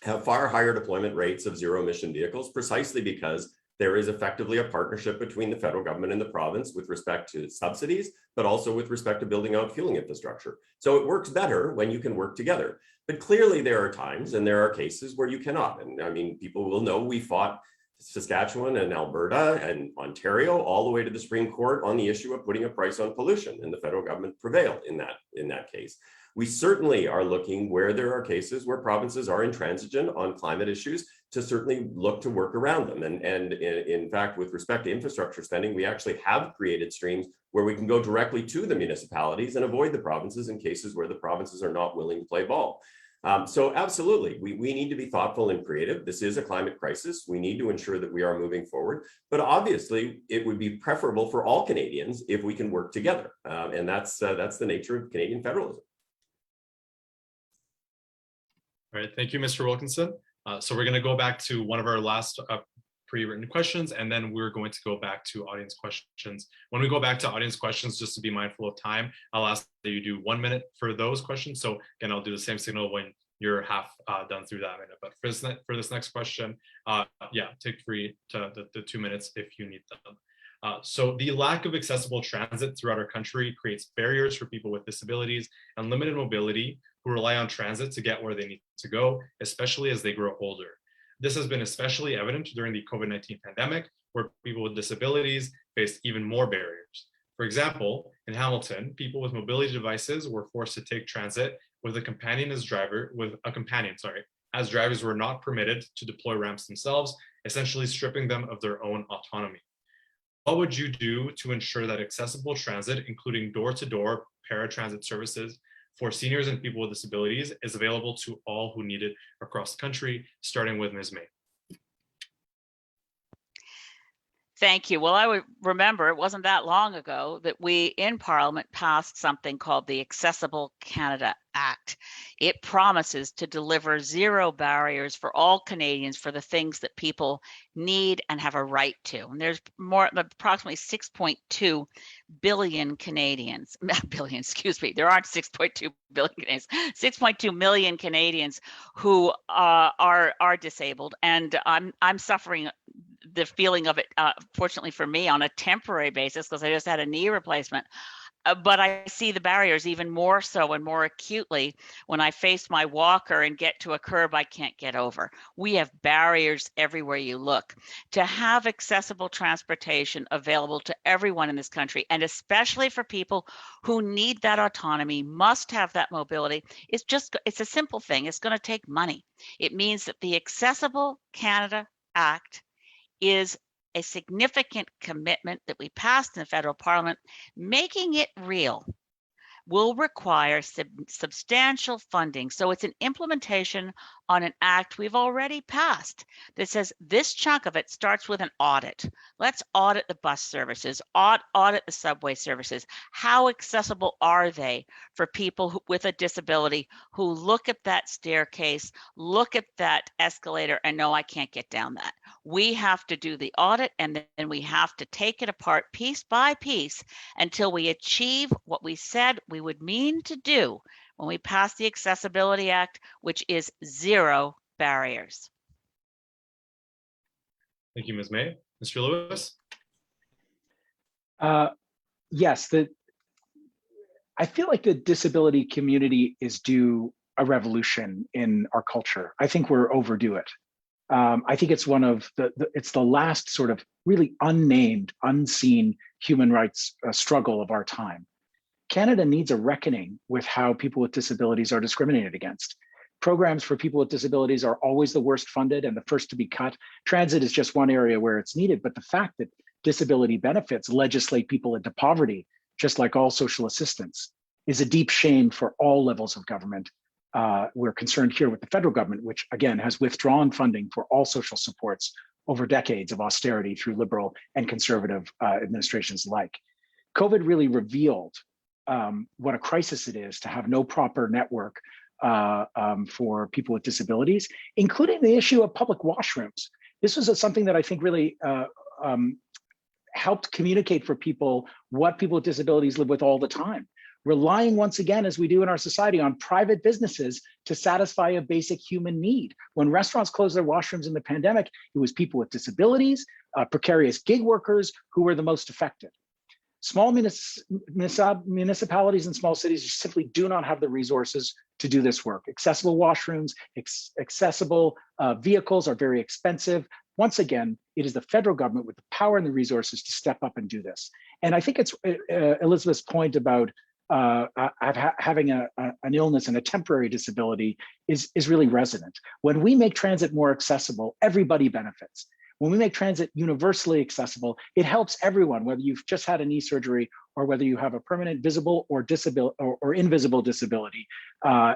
have far higher deployment rates of zero emission vehicles, precisely because there is effectively a partnership between the federal government and the province with respect to subsidies, but also with respect to building out fueling infrastructure. So it works better when you can work together. But clearly there are times and there are cases where you cannot. And I mean, people will know we fought Saskatchewan and Alberta and Ontario all the way to the Supreme Court on the issue of putting a price on pollution, and the federal government prevailed in that case. We certainly are looking where there are cases where provinces are intransigent on climate issues to certainly look to work around them. And in fact, with respect to infrastructure spending, we actually have created streams where we can go directly to the municipalities and avoid the provinces in cases where the provinces are not willing to play ball. So absolutely, we need to be thoughtful and creative. This is a climate crisis. We need to ensure that we are moving forward. But obviously, it would be preferable for all Canadians if we can work together. And that's the nature of Canadian federalism. All right, thank you, Mr. Wilkinson. So we're going to go back to one of our last pre-written questions, and then we're going to go back to audience questions. When we go back to audience questions, just to be mindful of time, I'll ask that you do 1 minute for those questions. So again, I'll do the same signal when you're half done through that minute. But for this next question, yeah, take free to the 2 minutes if you need them. So the lack of accessible transit throughout our country creates barriers for people with disabilities and limited mobility who rely on transit to get where they need to go, especially as they grow older. This has been especially evident during the COVID-19 pandemic, where people with disabilities faced even more barriers. For example, in Hamilton, people with mobility devices were forced to take transit with a companion, as drivers were not permitted to deploy ramps themselves, essentially stripping them of their own autonomy. What would you do to ensure that accessible transit, including door-to-door paratransit services for seniors and people with disabilities, is available to all who need it across the country, starting with Ms. May? Thank you. Well, I would remember it wasn't that long ago that we in Parliament passed something called the Accessible Canada Act. It promises to deliver zero barriers for all Canadians for the things that people need and have a right to. And there's approximately 6.2 billion Canadians, there aren't 6.2 billion Canadians, 6.2 million Canadians who are disabled. And I'm suffering the feeling of it, fortunately for me, on a temporary basis, because I just had a knee replacement. But I see the barriers even more so and more acutely when I face my walker and get to a curb I can't get over. We have barriers everywhere you look. To have accessible transportation available to everyone in this country, and especially for people who need that autonomy, must have that mobility, it's a simple thing. It's going to take money. It means that the Accessible Canada Act is a significant commitment that we passed in the federal parliament. Making it real will require substantial funding. So it's an implementation on an act we've already passed that says this chunk of it starts with an audit. Let's audit the bus services, audit the subway services. How accessible are they for people with a disability who look at that staircase, look at that escalator and know I can't get down that? We have to do the audit, and then we have to take it apart piece by piece until we achieve what we said we would mean to do when we passed the Accessibility Act, which is zero barriers. Thank you, Ms. May. Mr. Lewis? Yes, I feel like the disability community is due a revolution in our culture. I think we're overdue it. I think it's one of it's the last sort of really unnamed, unseen human rights struggle of our time. Canada needs a reckoning with how people with disabilities are discriminated against. Programs for people with disabilities are always the worst funded and the first to be cut. Transit is just one area where it's needed, but the fact that disability benefits legislate people into poverty, just like all social assistance, is a deep shame for all levels of government. We're concerned here with the federal government, which again has withdrawn funding for all social supports over decades of austerity through liberal and conservative administrations alike. COVID really revealed what a crisis it is to have no proper network for people with disabilities, including the issue of public washrooms. This was something that I think really helped communicate for people what people with disabilities live with all the time, relying once again, as we do in our society, on private businesses to satisfy a basic human need. When restaurants closed their washrooms in the pandemic, it was people with disabilities, precarious gig workers who were the most affected. Small municipalities and small cities simply do not have the resources to do this work. Accessible washrooms, accessible vehicles are very expensive. Once again, it is the federal government with the power and the resources to step up and do this. And I think it's Elizabeth's point about having an illness and a temporary disability is really resonant. When we make transit more accessible, everybody benefits. When we make transit universally accessible, it helps everyone, whether you've just had a knee surgery or whether you have a permanent visible or invisible disability.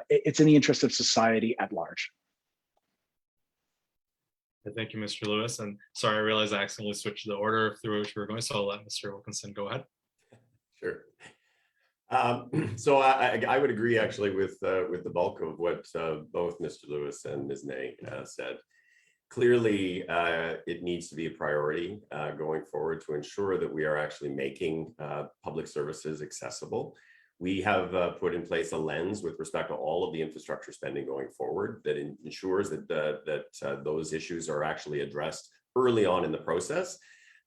It's in the interest of society at large. Thank you, Mr. Lewis. And sorry, I realized I accidentally switched the order through which we were going, so I'll let Mr. Wilkinson go ahead. Sure. So I would agree actually with the bulk of what both Mr. Lewis and Ms. May said. Clearly, it needs to be a priority going forward to ensure that we are actually making public services accessible. We have put in place a lens with respect to all of the infrastructure spending going forward that ensures that those issues are actually addressed early on in the process.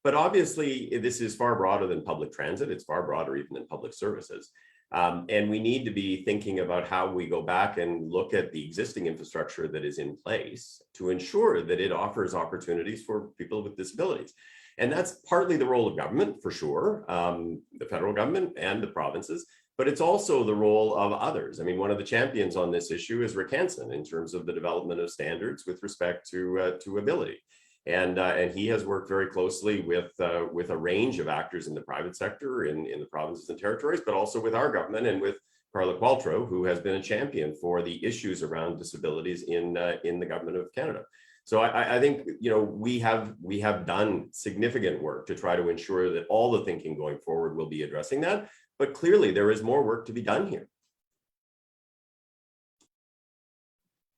But obviously, this is far broader than public transit. It's far broader even than public services. And we need to be thinking about how we go back and look at the existing infrastructure that is in place to ensure that it offers opportunities for people with disabilities. And that's partly the role of government, for sure, the federal government and the provinces, but it's also the role of others. I mean, one of the champions on this issue is Rick Hansen in terms of the development of standards with respect to ability. And he has worked very closely with a range of actors in the private sector in the provinces and territories, but also with our government and with Carla Qualtrough, who has been a champion for the issues around disabilities in the government of Canada. So I think, you know, we have done significant work to try to ensure that all the thinking going forward will be addressing that. But clearly, there is more work to be done here.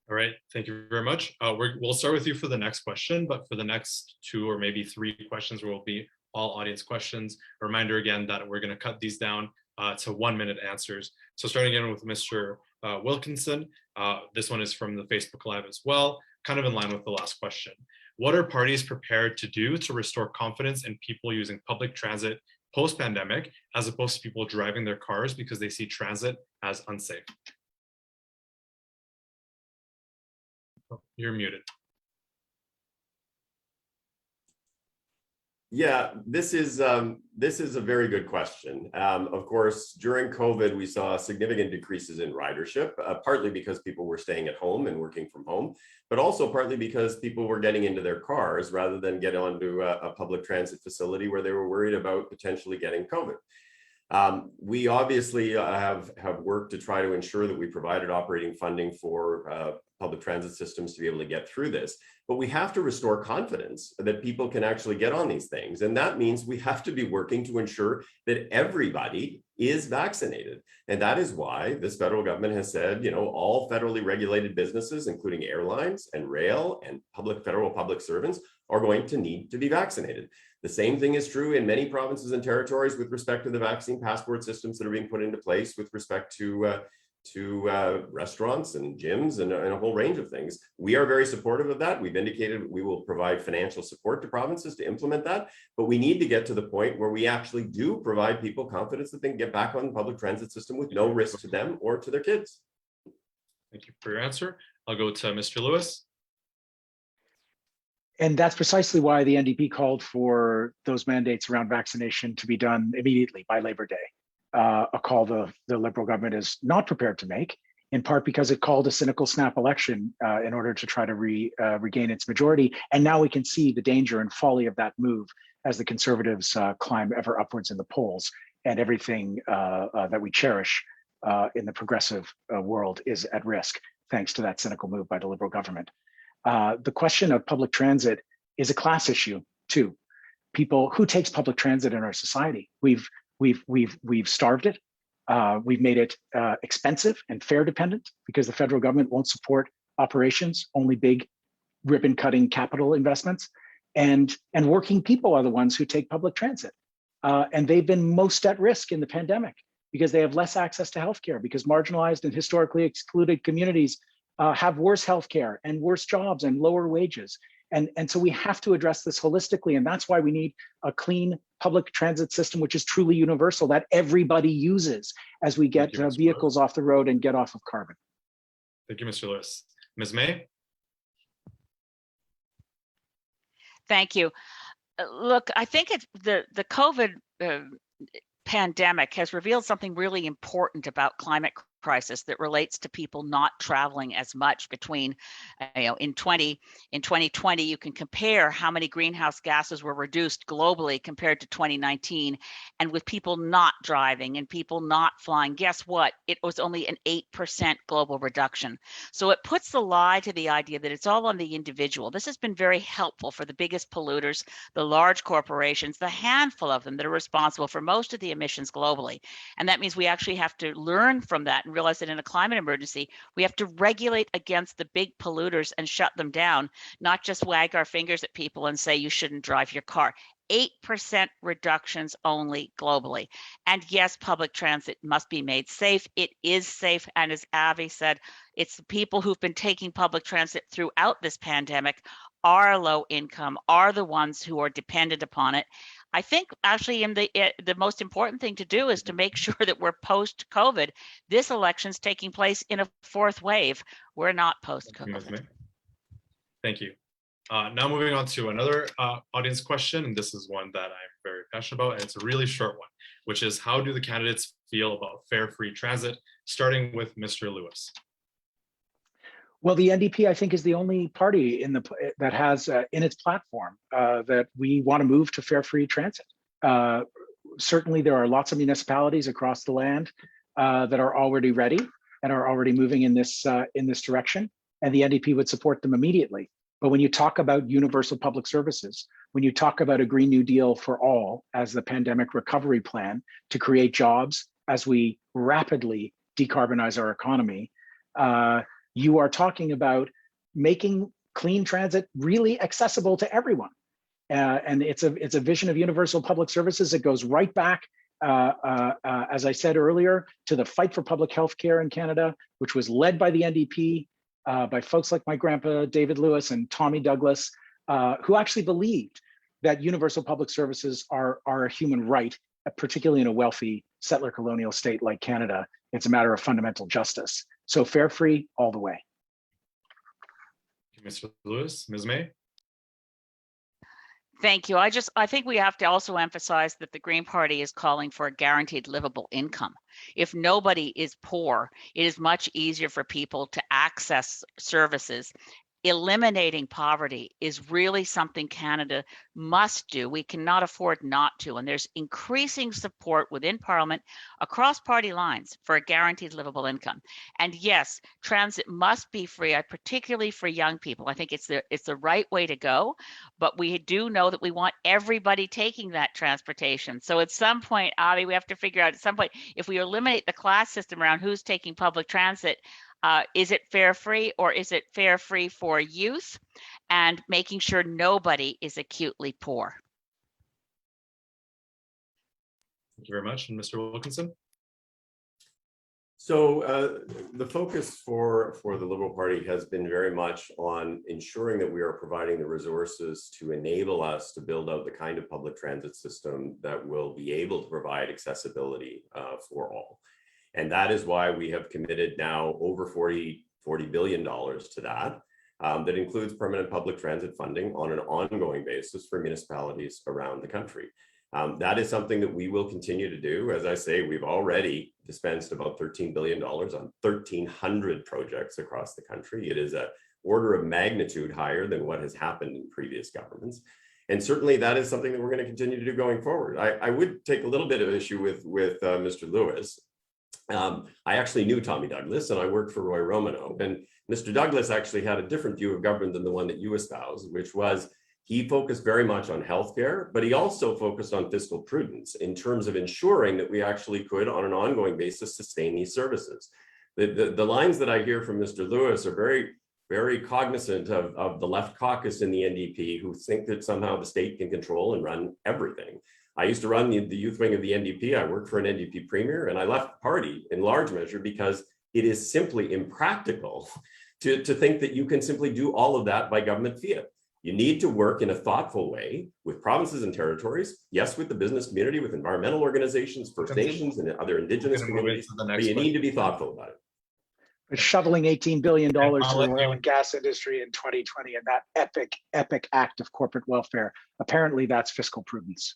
All right, thank you very much. We'll start with you for the next question, but for the next 2 or maybe 3 questions will be all audience questions. A reminder again that we're going to cut these down to 1-minute answers. So starting again with Mr. Wilkinson, this one is from the Facebook Live as well, kind of in line with the last question. What are parties prepared to do to restore confidence in people using public transit post-pandemic, as opposed to people driving their cars because they see transit as unsafe? Oh, you're muted. Yeah, this is a very good question. Of course, during COVID, we saw significant decreases in ridership, partly because people were staying at home and working from home, but also partly because people were getting into their cars rather than get onto a public transit facility where they were worried about potentially getting COVID. We obviously have worked to try to ensure that we provided operating funding for public transit systems to be able to get through this. But we have to restore confidence that people can actually get on these things. And that means we have to be working to ensure that everybody is vaccinated. And that is why this federal government has said, you know, all federally regulated businesses, including airlines and rail and federal public servants, are going to need to be vaccinated. The same thing is true in many provinces and territories with respect to the vaccine passport systems that are being put into place with respect to restaurants and gyms and a whole range of things. We are very supportive of that. We've indicated we will provide financial support to provinces to implement that, but we need to get to the point where we actually do provide people confidence that they can get back on the public transit system with no risk to them or to their kids. Thank you for your answer. I'll go to Mr. Lewis. And that's precisely why the NDP called for those mandates around vaccination to be done immediately by Labor Day. A call the Liberal government is not prepared to make, in part because it called a cynical snap election in order to try to regain its majority. And now we can see the danger and folly of that move as the Conservatives climb ever upwards in the polls, and everything that we cherish in the progressive world is at risk, thanks to that cynical move by the Liberal government. The question of public transit is a class issue too. People who takes public transit in our society. We've starved it. We've made it expensive and fare dependent because the federal government won't support operations, only big ribbon cutting capital investments. And working people are the ones who take public transit. And they've been most at risk in the pandemic because they have less access to healthcare, because marginalized and historically excluded communities have worse healthcare and worse jobs and lower wages. And so we have to address this holistically. And that's why we need a clean public transit system, which is truly universal, that everybody uses as we get vehicles off the road and get off of carbon. Thank you, Mr. Lewis. Ms. May? Thank you. Look, I think the COVID pandemic has revealed something really important about climate crisis that relates to people not traveling as much between, in 2020, you can compare how many greenhouse gases were reduced globally compared to 2019. And with people not driving and people not flying, guess what? It was only an 8% global reduction. So it puts the lie to the idea that it's all on the individual. This has been very helpful for the biggest polluters, the large corporations, the handful of them that are responsible for most of the emissions globally. And that means we actually have to learn from that and realize that in a climate emergency, we have to regulate against the big polluters and shut them down, not just wag our fingers at people and say you shouldn't drive your car. 8% reductions only globally. And yes, public transit must be made safe. It is safe. And as Avi said, it's the people who've been taking public transit throughout this pandemic, are low income, are the ones who are dependent upon it. I think actually the most important thing to do is to make sure that we're post-COVID. This election's taking place in a fourth wave. We're not post-COVID. Thank you. Now moving on to another audience question, and this is one that I'm very passionate about, and it's a really short one, which is how do the candidates feel about fare free transit, starting with Mr. Lewis? Well, the NDP, I think, is the only party that has in its platform that we want to move to fare-free transit. Certainly, there are lots of municipalities across the land that are already ready and are already moving in this direction, and the NDP would support them immediately. But when you talk about universal public services, when you talk about a Green New Deal for all as the pandemic recovery plan to create jobs as we rapidly decarbonize our economy, you are talking about making clean transit really accessible to everyone. And it's a vision of universal public services that goes right back, as I said earlier, to the fight for public health care in Canada, which was led by the NDP, by folks like my grandpa, David Lewis, and Tommy Douglas, who actually believed that universal public services are a human right, particularly in a wealthy settler colonial state like Canada. It's a matter of fundamental justice. So fare free all the way. Mr. Lewis, Ms. May? Thank you. I think we have to also emphasize that the Green Party is calling for a guaranteed livable income. If nobody is poor, it is much easier for people to access services. Eliminating poverty is really something Canada must do. We cannot afford not to. And there's increasing support within Parliament across party lines for a guaranteed livable income. And yes, transit must be free, particularly for young people. I think it's the right way to go. But we do know that we want everybody taking that transportation. So at some point, Avi, we have to figure out at some point, if we eliminate the class system around who's taking public transit, is it fare free or is it fare free for youth, and making sure nobody is acutely poor? Thank you very much. And Mr. Wilkinson? So the focus for the Liberal Party has been very much on ensuring that we are providing the resources to enable us to build out the kind of public transit system that will be able to provide accessibility for all. And that is why we have committed now over $40 billion to that. That includes permanent public transit funding on an ongoing basis for municipalities around the country. That is something that we will continue to do. As I say, we've already dispensed about $13 billion on 1,300 projects across the country. It is an order of magnitude higher than what has happened in previous governments. And certainly that is something that we're going to continue to do going forward. I would take a little bit of issue with Mr. Lewis. I actually knew Tommy Douglas and I worked for Roy Romano, and Mr. Douglas actually had a different view of government than the one that you espoused, which was he focused very much on healthcare, but he also focused on fiscal prudence in terms of ensuring that we actually could, on an ongoing basis, sustain these services. The lines that I hear from Mr. Lewis are very, very cognizant of the left caucus in the NDP, who think that somehow the state can control and run everything. I used to run the youth wing of the NDP. I worked for an NDP premier, and I left the party in large measure because it is simply impractical to think that you can simply do all of that by government fiat. You need to work in a thoughtful way with provinces and territories, yes, with the business community, with environmental organizations, First Nations, and other Indigenous communities, but you need to be thoughtful about it. But shoveling $18 billion to the oil and gas industry in 2020 and that epic act of corporate welfare, apparently that's fiscal prudence.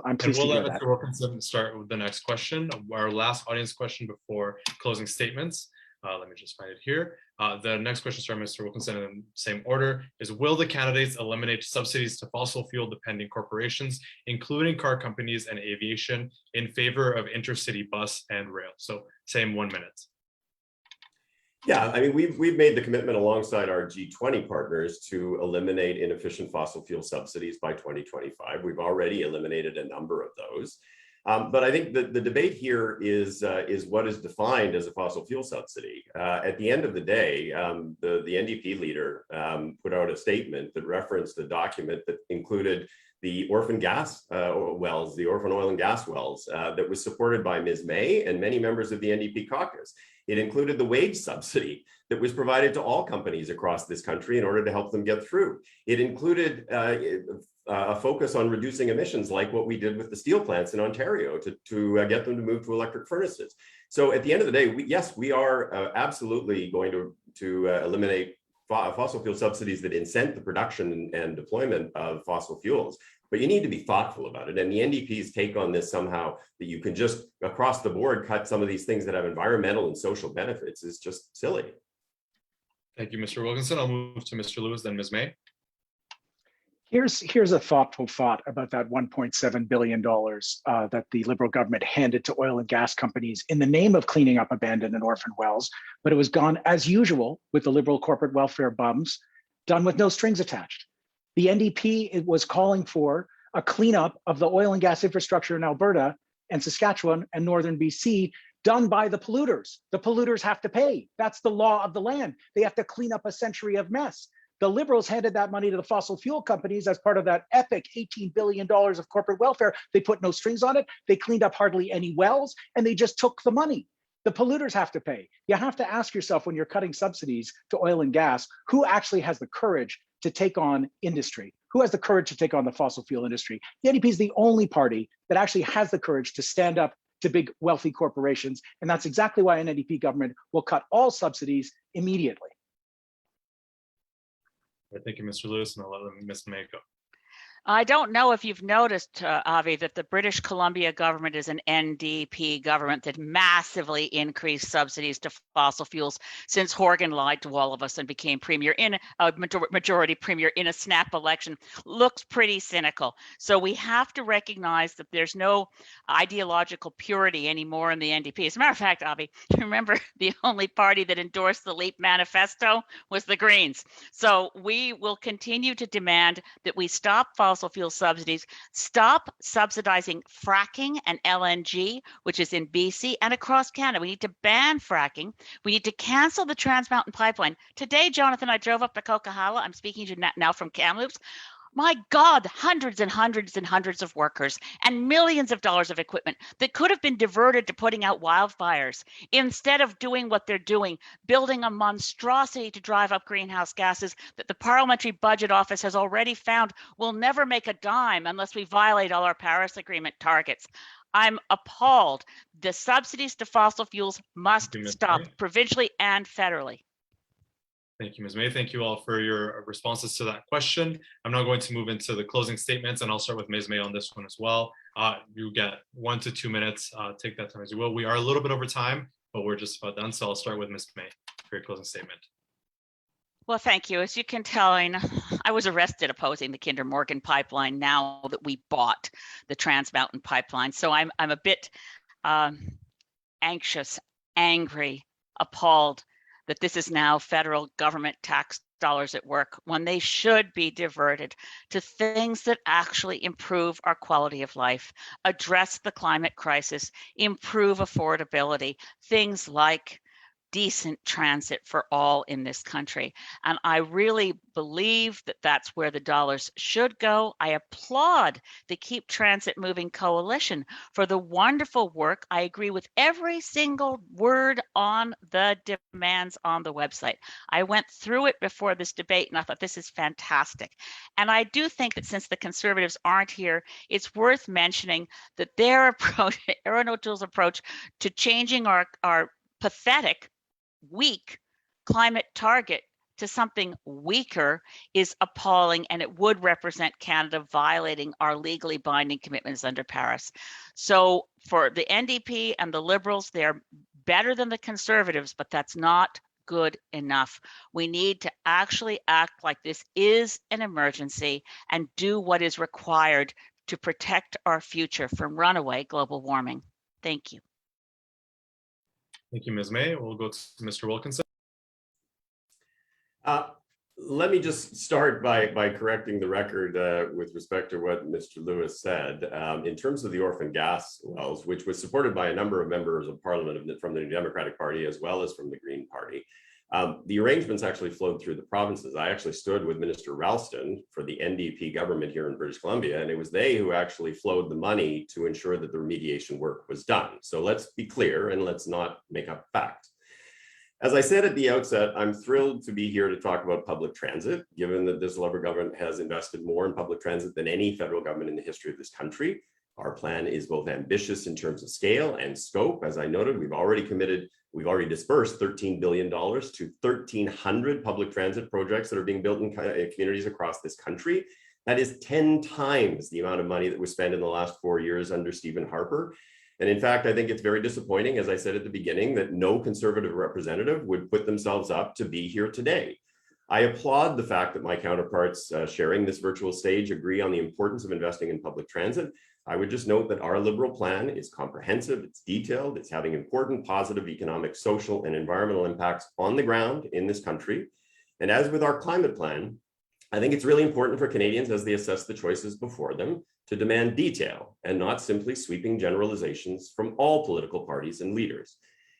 I'm pleased to hear that. Mr. Wilkinson start with the next question, our last audience question before closing statements. Let me just find it here. The next question, starting Mr. Wilkinson in the same order, is will the candidates eliminate subsidies to fossil fuel dependent corporations, including car companies and aviation, in favor of intercity bus and rail? So same 1 minute. Yeah, I mean, we've made the commitment alongside our G20 partners to eliminate inefficient fossil fuel subsidies by 2025. We've already eliminated a number of those. But I think the debate here is what is defined as a fossil fuel subsidy. At the end of the day, the NDP leader put out a statement that referenced a document that included the orphan gas wells, the orphan oil and gas wells that was supported by Ms. May and many members of the NDP caucus. It included the wage subsidy that was provided to all companies across this country in order to help them get through. It included a focus on reducing emissions, like what we did with the steel plants in Ontario to get them to move to electric furnaces. So at the end of the day, yes, we are absolutely going to eliminate fossil fuel subsidies that incent the production and deployment of fossil fuels. But you need to be thoughtful about it. And the NDP's take on this somehow, that you can just across the board cut some of these things that have environmental and social benefits, is just silly. Thank you, Mr. Wilkinson. I'll move to Mr. Lewis, then Ms. May. Here's a thoughtful thought about that $1.7 billion that the Liberal government handed to oil and gas companies in the name of cleaning up abandoned and orphaned wells, but it was gone as usual with the Liberal corporate welfare bums, done with no strings attached. The NDP was calling for a cleanup of the oil and gas infrastructure in Alberta and Saskatchewan and northern BC, done by the polluters. The polluters have to pay. That's the law of the land. They have to clean up a century of mess. The Liberals handed that money to the fossil fuel companies as part of that epic $18 billion of corporate welfare. They put no strings on it. They cleaned up hardly any wells, and they just took the money. The polluters have to pay. You have to ask yourself, when you're cutting subsidies to oil and gas, who actually has the courage to take on industry? Who has the courage to take on the fossil fuel industry? The NDP is the only party that actually has the courage to stand up to big wealthy corporations. And that's exactly why an NDP government will cut all subsidies immediately. Thank you, Mr. Lewis, and I'll let Ms. May go. I don't know if you've noticed, Avi, that the British Columbia government is an NDP government that massively increased subsidies to fossil fuels since Horgan lied to all of us and became premier in a majority premier in a snap election. Looks pretty cynical. So we have to recognize that there's no ideological purity anymore in the NDP. As a matter of fact, Avi, remember the only party that endorsed the LEAP manifesto was the Greens. So we will continue to demand that we stop fossil fuel subsidies, stop subsidizing fracking and LNG, which is in BC and across Canada. We need to ban fracking. We need to cancel the Trans Mountain Pipeline. Today, Jonathan, I drove up to Coquihalla. I'm speaking to you now from Kamloops. My God, hundreds and hundreds and hundreds of workers and millions of dollars of equipment that could have been diverted to putting out wildfires instead of doing what they're doing, building a monstrosity to drive up greenhouse gases that the Parliamentary Budget Office has already found will never make a dime unless we violate all our Paris Agreement targets. I'm appalled. The subsidies to fossil fuels must stop provincially and federally. Thank you, Ms. May. Thank you all for your responses to that question. I'm now going to move into the closing statements, and I'll start with Ms. May on this one as well. You get 1 to 2 minutes. Take that time as you will. We are a little bit over time, but we're just about done. So I'll start with Ms. May for your closing statement. Well, thank you. As you can tell, I was arrested opposing the Kinder Morgan pipeline now that we bought the Trans Mountain Pipeline. So I'm a bit anxious, angry, appalled that this is now federal government tax dollars at work when they should be diverted to things that actually improve our quality of life, address the climate crisis, improve affordability, things like decent transit for all in this country. And I really believe that that's where the dollars should go. I applaud the Keep Transit Moving Coalition for the wonderful work. I agree with every single word on the demands on the website. I went through it before this debate and I thought this is fantastic. And I do think that since the Conservatives aren't here, it's worth mentioning that their approach, Erin O'Toole's approach to changing our pathetic, weak climate target to something weaker is appalling, and it would represent Canada violating our legally binding commitments under Paris. So for the NDP and the Liberals, they're better than the Conservatives, but that's not good enough. We need to actually act like this is an emergency and do what is required to protect our future from runaway global warming. Thank you. Thank you, Ms. May. We'll go to Mr. Wilkinson. Let me just start by correcting the record with respect to what Mr. Lewis said. In terms of the orphan gas wells, which was supported by a number of members of Parliament from the Democratic Party as well as from the Green Party, the arrangements actually flowed through the provinces. I actually stood with Minister Ralston for the NDP government here in British Columbia, and it was they who actually flowed the money to ensure that the remediation work was done. So let's be clear and let's not make up fact. As I said at the outset, I'm thrilled to be here to talk about public transit, given that this Liberal government has invested more in public transit than any federal government in the history of this country. Our plan is both ambitious in terms of scale and scope. As I noted, we've already dispersed $13 billion to 1,300 public transit projects that are being built in communities across this country. That is 10 times the amount of money that was spent in the last 4 years under Stephen Harper. And in fact, I think it's very disappointing, as I said at the beginning, that no Conservative representative would put themselves up to be here today. I applaud the fact that my counterparts sharing this virtual stage agree on the importance of investing in public transit. I would just note that our Liberal plan is comprehensive, it's detailed, it's having important positive economic, social, and environmental impacts on the ground in this country. And as with our climate plan, I think it's really important for Canadians as they assess the choices before them to demand detail and not simply sweeping generalizations from all political parties and leaders.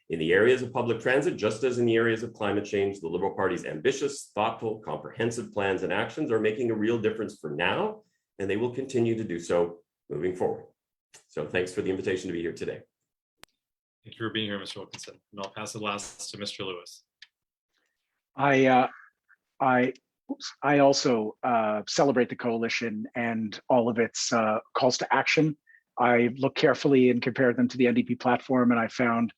In the areas of public transit, just as in the areas of climate change, the Liberal Party's ambitious, thoughtful, comprehensive plans and actions are making a real difference for now, and they will continue to do so moving forward. So thanks for the invitation to be here today. Thank you for being here, Mr. Wilkinson. And I'll pass it last to Mr. Lewis. I also celebrate the coalition and all of its calls to action. I looked carefully and compared them to the NDP platform, and I found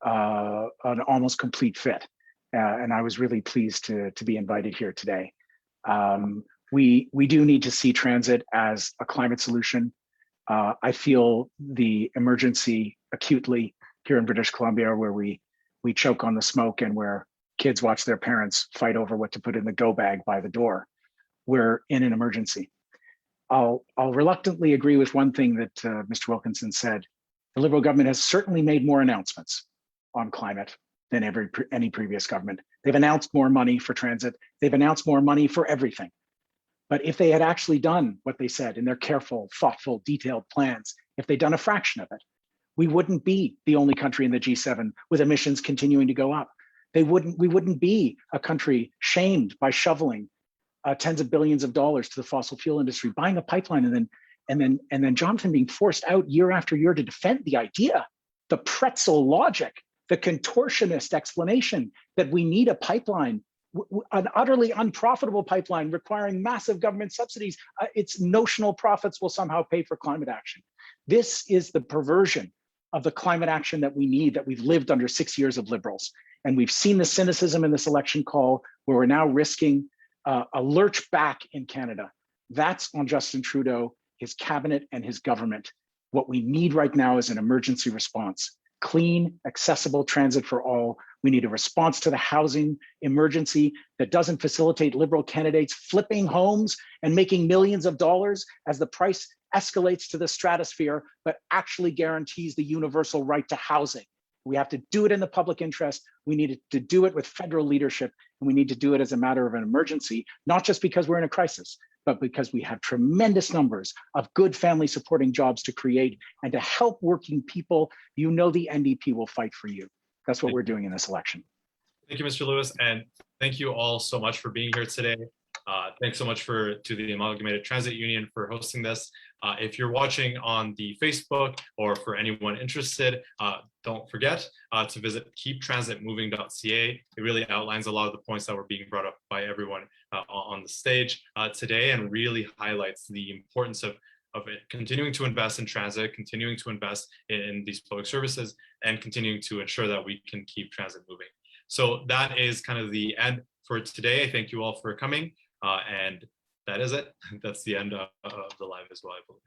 an almost complete fit. And I was really pleased to be invited here today. We do need to see transit as a climate solution. I feel the emergency acutely here in British Columbia, where we choke on the smoke and where kids watch their parents fight over what to put in the go bag by the door. We're in an emergency. I'll reluctantly agree with one thing that Mr. Wilkinson said. The Liberal government has certainly made more announcements on climate than any previous government. They've announced more money for transit. They've announced more money for everything. But if they had actually done what they said in their careful, thoughtful, detailed plans, if they'd done a fraction of it, we wouldn't be the only country in the G7 with emissions continuing to go up. We wouldn't be a country shamed by shoveling tens of billions of dollars to the fossil fuel industry, buying a pipeline, and then Jonathan being forced out year after year to defend the idea, the pretzel logic, the contortionist explanation that we need a pipeline, an utterly unprofitable pipeline requiring massive government subsidies. Its notional profits will somehow pay for climate action. This is the perversion of the climate action that we need, that we've lived under 6 years of Liberals. And we've seen the cynicism in this election call, where we're now risking a lurch back in Canada. That's on Justin Trudeau, his cabinet, and his government. What we need right now is an emergency response. Clean, accessible transit for all. We need a response to the housing emergency that doesn't facilitate Liberal candidates flipping homes and making millions of dollars as the price escalates to the stratosphere, but actually guarantees the universal right to housing. We have to do it in the public interest. We need to do it with federal leadership, and we need to do it as a matter of an emergency, not just because we're in a crisis, but because we have tremendous numbers of good family supporting jobs to create and to help working people. You know, the NDP will fight for you. That's what we're doing in this election. Thank you, Mr. Lewis, and thank you all so much for being here today. Thanks so much to the Amalgamated Transit Union for hosting this. If you're watching on the Facebook, or for anyone interested, don't forget to visit keeptransitmoving.ca. It really outlines a lot of the points that were being brought up by everyone on the stage today, and really highlights the importance of it continuing to invest in transit, continuing to invest in these public services, and continuing to ensure that we can keep transit moving. So that is kind of the end for today. I thank you all for coming, and that is it. That's the end of the live as well, I believe.